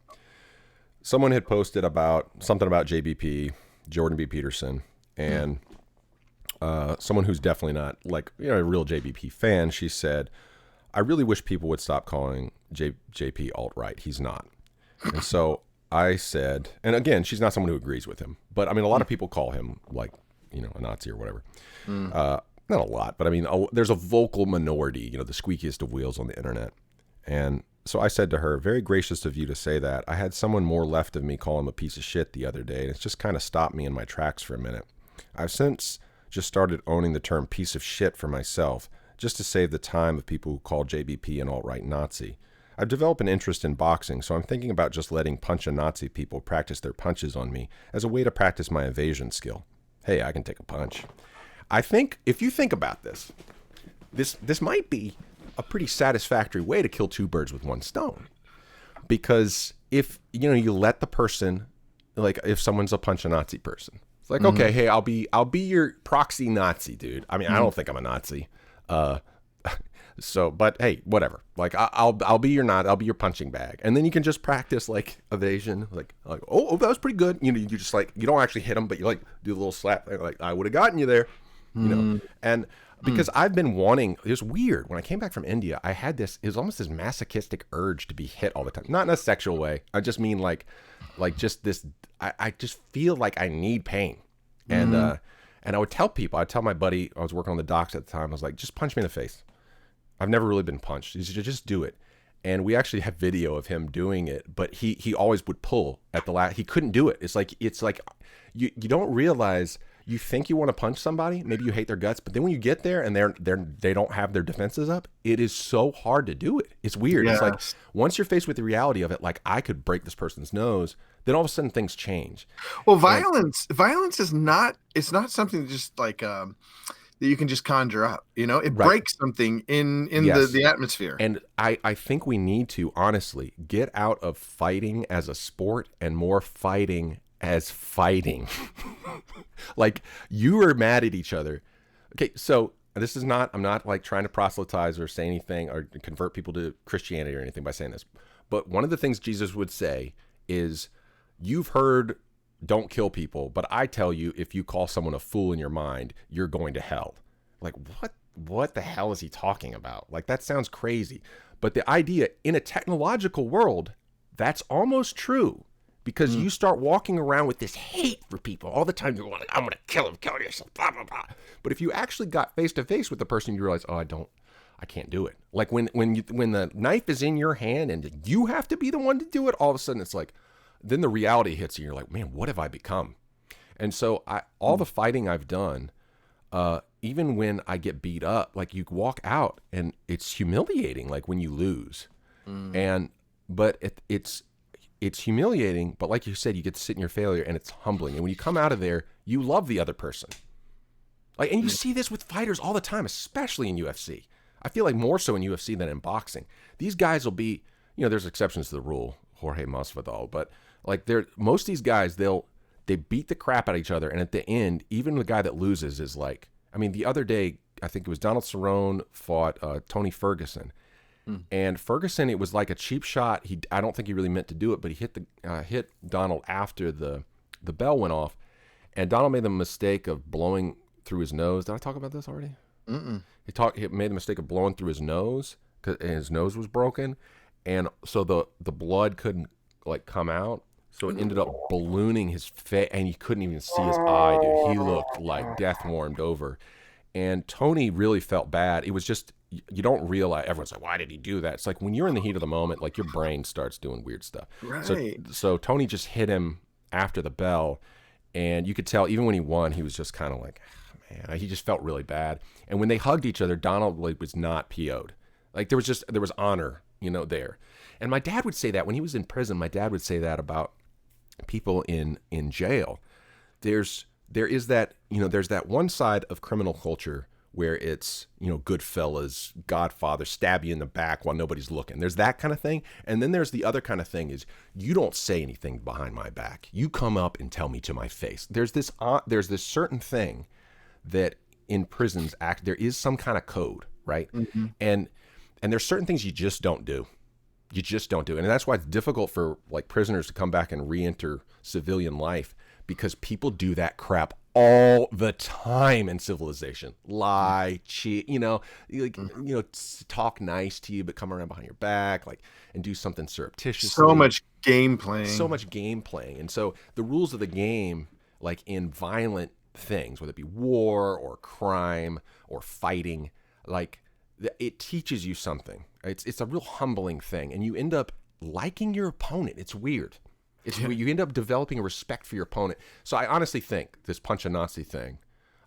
someone had posted something about JBP, Jordan B. Peterson, and someone who's definitely not a real JBP fan, she said, I really wish people would stop calling JP alt-right. He's not. And so I said, and again, she's not someone who agrees with him, but I mean, a lot of people call him a Nazi or whatever. Not a lot, but I mean, there's a vocal minority, the squeakiest of wheels on the internet. And so I said to her, very gracious of you to say that. I had someone more left of me call him a piece of shit the other day, and it's just kind of stopped me in my tracks for a minute. I've since just started owning the term piece of shit for myself, just to save the time of people who call JBP an alt-right Nazi. I've developed an interest in boxing, so I'm thinking about just letting punch-a-Nazi people practice their punches on me as a way to practice my evasion skill. Hey, I can take a punch. I think, if you think about this, this might be a pretty satisfactory way to kill two birds with one stone. Because if, you let the person, like if someone's a punch-a-Nazi person, it's like, okay, hey, I'll be your proxy Nazi, dude. I mean, I don't think I'm a Nazi. So, but hey, whatever. Like I'll be your punching bag, and then you can just practice like evasion. Like oh, that was pretty good. You just like, you don't actually hit them, but you like do a little slap. Like I would have gotten you there, And because I've been wanting, it was weird when I came back from India. I had this. It was almost this masochistic urge to be hit all the time, not in a sexual way. I just mean like just this. I just feel like I need pain, and I would tell people. I'd tell my buddy. I was working on the docks at the time. I was like, just punch me in the face. I've never really been punched. He said, just do it. And we actually have video of him doing it, but he always would pull at the last. He couldn't do it. It's like you don't realize, you think you want to punch somebody, maybe you hate their guts, but then when you get there and they don't have their defenses up, it is so hard to do it. It's weird. Yes. It's like once you're faced with the reality of it, like I could break this person's nose, then all of a sudden things change. Well, violence is not, it's not something just like that you can just conjure up, it breaks something in the atmosphere. And I think we need to honestly get out of fighting as a sport and more fighting as fighting. Like you are mad at each other. Okay. So this is not, I'm not like trying to proselytize or say anything or convert people to Christianity or anything by saying this. But one of the things Jesus would say is, you've heard, don't kill people, but I tell you, if you call someone a fool in your mind, you're going to hell. Like, what the hell is he talking about? Like, that sounds crazy. But the idea, in a technological world, that's almost true, because you start walking around with this hate for people all the time. You're like, I'm going to kill yourself, blah, blah, blah. But if you actually got face to face with the person, you realize, I can't do it. Like when the knife is in your hand and you have to be the one to do it, all of a sudden it's like, then the reality hits you. You're like, man, what have I become? And so all the fighting I've done, even when I get beat up, like you walk out and it's humiliating, like when you lose. But it's humiliating, but like you said, you get to sit in your failure and it's humbling. And when you come out of there, you love the other person. Like, and you see this with fighters all the time, especially in UFC. I feel like more so in UFC than in boxing. These guys will be, there's exceptions to the rule, Jorge Masvidal, but like most of these guys, they beat the crap out of each other, and at the end, even the guy that loses is like, I mean, the other day, I think it was Donald Cerrone fought Tony Ferguson, and Ferguson, it was like a cheap shot. I don't think he really meant to do it, but he hit Donald after the bell went off, and Donald made the mistake of blowing through his nose. Did I talk about this already? He made the mistake of blowing through his nose, and his nose was broken, and so the blood couldn't like come out. So it ended up ballooning his face, and you couldn't even see his eye, dude. He looked like death warmed over. And Tony really felt bad. It was just, you don't realize, everyone's like, why did he do that? It's like when you're in the heat of the moment, like your brain starts doing weird stuff. Right. So Tony just hit him after the bell, and you could tell even when he won, he was just kind of like, man, he just felt really bad. And when they hugged each other, Donald was not PO'd. Like there was honor, there. And my dad would say that when he was in prison. My dad would say that about people in jail. There is that, there's that one side of criminal culture where it's, Goodfellas, Godfather, stab you in the back while nobody's looking. There's that kind of thing. And then there's the other kind of thing is, you don't say anything behind my back. You come up and tell me to my face. There's this certain thing that in prisons there is some kind of code, right? And there's certain things you just don't do. You just don't do it. And that's why it's difficult for like prisoners to come back and re-enter civilian life, because people do that crap all the time in civilization. Lie, cheat, talk nice to you, but come around behind your back, like, and do something surreptitiously. So much game playing. And so the rules of the game, like in violent things, whether it be war or crime or fighting, like it teaches you something. It's a real humbling thing, and you end up liking your opponent. It's weird. You end up developing a respect for your opponent. So I honestly think this punch-a-Nazi thing,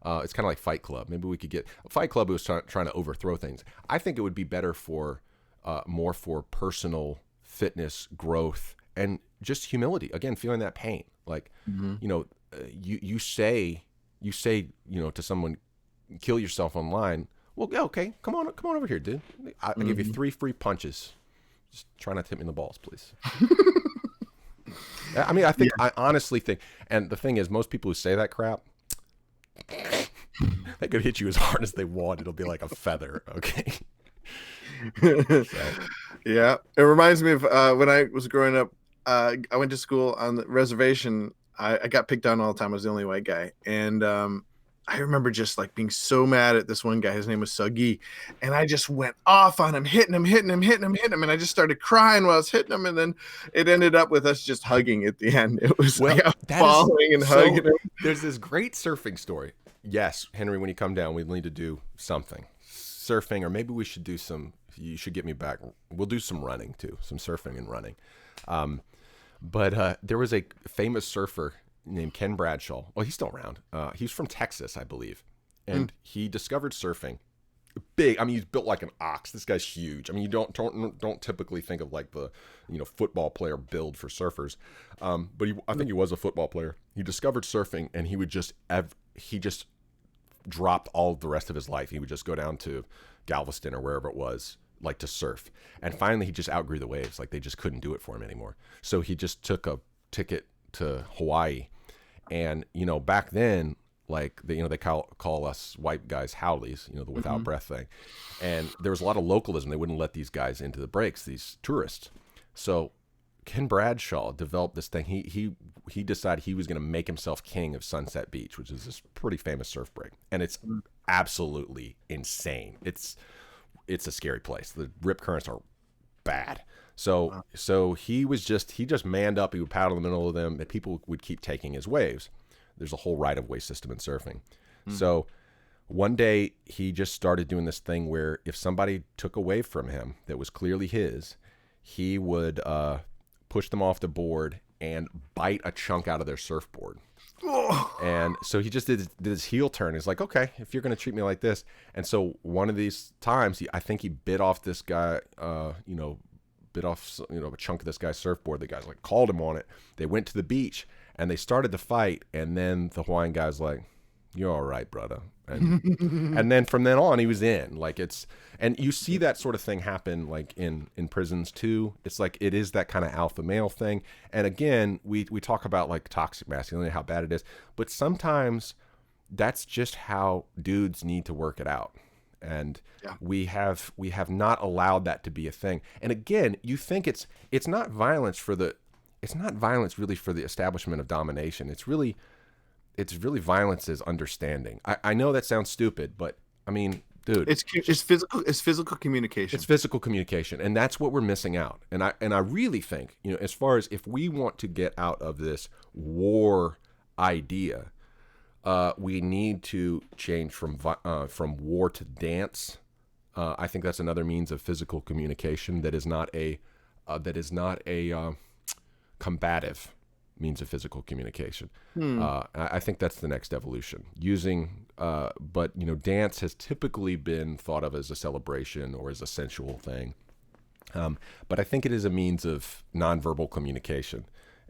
it's kind of like Fight Club. Maybe we could get a Fight Club who was trying to overthrow things. I think it would be better for more for personal fitness growth and just humility. Again, feeling that pain. Like, you say, to someone, kill yourself online. Well, yeah, okay, come on over here, dude. I'll give you 3 free punches. Just try not to hit me in the balls, please. I mean, I honestly think, and the thing is, most people who say that crap, they could hit you as hard as they want. It'll be like a feather, okay? Yeah, it reminds me of when I was growing up. I went to school on the reservation. I got picked on all the time. I was the only white guy, and I remember just like being so mad at this one guy. His name was Suggy, and I just went off on him, hitting him, and I just started crying while I was hitting him, and then it ended up with us just hugging at the end. It was like I was falling and hugging him. There's this great surfing story. Yes, Henry, when you come down, we need to do something. Surfing, or maybe we should do you should get me back. We'll do some running too, some surfing and running. But there was a famous surfer named Ken Bradshaw. Well, he's still around. He's from Texas, I believe. And he discovered surfing. Big. I mean, he's built like an ox. This guy's huge. I mean, you don't typically think of like the, football player build for surfers. But I think he was a football player. He discovered surfing, and he just dropped all the rest of his life. He would just go down to Galveston or wherever it was, like to surf. And finally, he just outgrew the waves. Like they just couldn't do it for him anymore. So he just took a ticket to Hawaii. And, back then, like, they call us white guys howlies, the without breath thing. And there was a lot of localism. They wouldn't let these guys into the breaks, these tourists. So Ken Bradshaw developed this thing. He decided he was going to make himself king of Sunset Beach, which is this pretty famous surf break. And it's absolutely insane. It's a scary place. The rip currents are bad. So he just manned up. He would paddle in the middle of them, and people would keep taking his waves. There's a whole right-of-way system in surfing. So one day he just started doing this thing where if somebody took a wave from him that was clearly his, he would push them off the board and bite a chunk out of their surfboard. And so he just did his heel turn. He's like, okay, if you're going to treat me like this. And so one of these times, I think he bit off this guy, a chunk of this guy's surfboard. The guys like called him on it. They went to the beach and they started to fight. And then the Hawaiian guy's like, you're all right, brother. And and then from then on, he was in. And you see that sort of thing happen like in prisons too. It's like it is that kind of alpha male thing. And again, we talk about like toxic masculinity, how bad it is, but sometimes that's just how dudes need to work it out. And we have not allowed that to be a thing. And again, you think it's not violence really for the establishment of domination. It's really violence is understanding. I know that sounds stupid, but I mean, dude, it's physical communication. It's physical communication, and that's what we're missing out. And I really think, as far as if we want to get out of this war idea, we need to change from war to dance. I think that's another means of physical communication that is not a combative means of physical communication. I think that's the next evolution. But dance has typically been thought of as a celebration or as a sensual thing. But I think it is a means of nonverbal communication.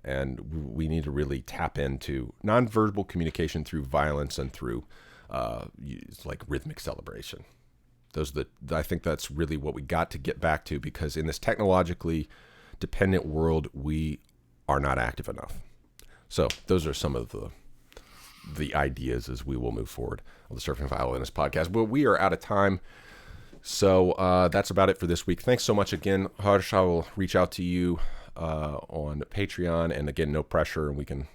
And we need to really tap into nonverbal communication through violence and through like rhythmic celebration. I think that's really what we got to get back to, because in this technologically dependent world, we are not active enough. So those are some of the ideas as we will move forward on the Surfing Violinist podcast. But we are out of time. So that's about it for this week. Thanks so much again, Harsh. I will reach out to you on Patreon, and again, no pressure, and we can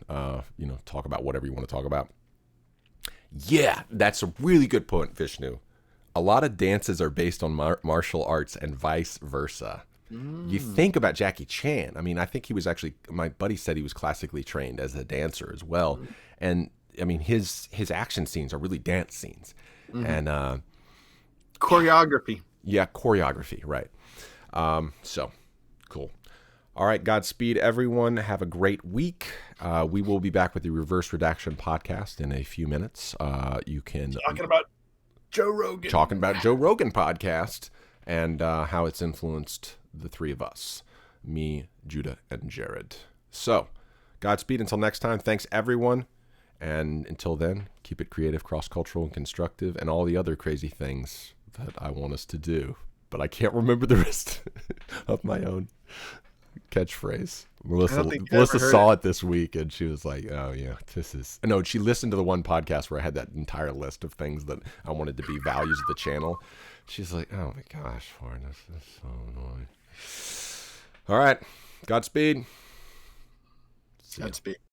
talk about whatever you want to talk about. Yeah, that's a really good point, Vishnu. A lot of dances are based on martial arts and vice versa. You think about Jackie Chan. I mean, I think he was actually, my buddy said he was classically trained as a dancer as well. And I mean, his action scenes are really dance scenes. And choreography. Yeah, choreography, right. So cool. All right, Godspeed, everyone. Have a great week. We will be back with the Reverse Redaction podcast in a few minutes. You can talking about Joe Rogan podcast. and how it's influenced the three of us, me, Judah, and Jared. So, Godspeed until next time. Thanks, everyone. And until then, keep it creative, cross-cultural, and constructive, and all the other crazy things that I want us to do. But I can't remember the rest of my own catchphrase. Melissa saw it this week, and she was like, "Oh yeah, this is." No, she listened to the one podcast where I had that entire list of things that I wanted to be values of the channel. She's like, "Oh my gosh, Warren, this is so annoying." All right, Godspeed. Godspeed.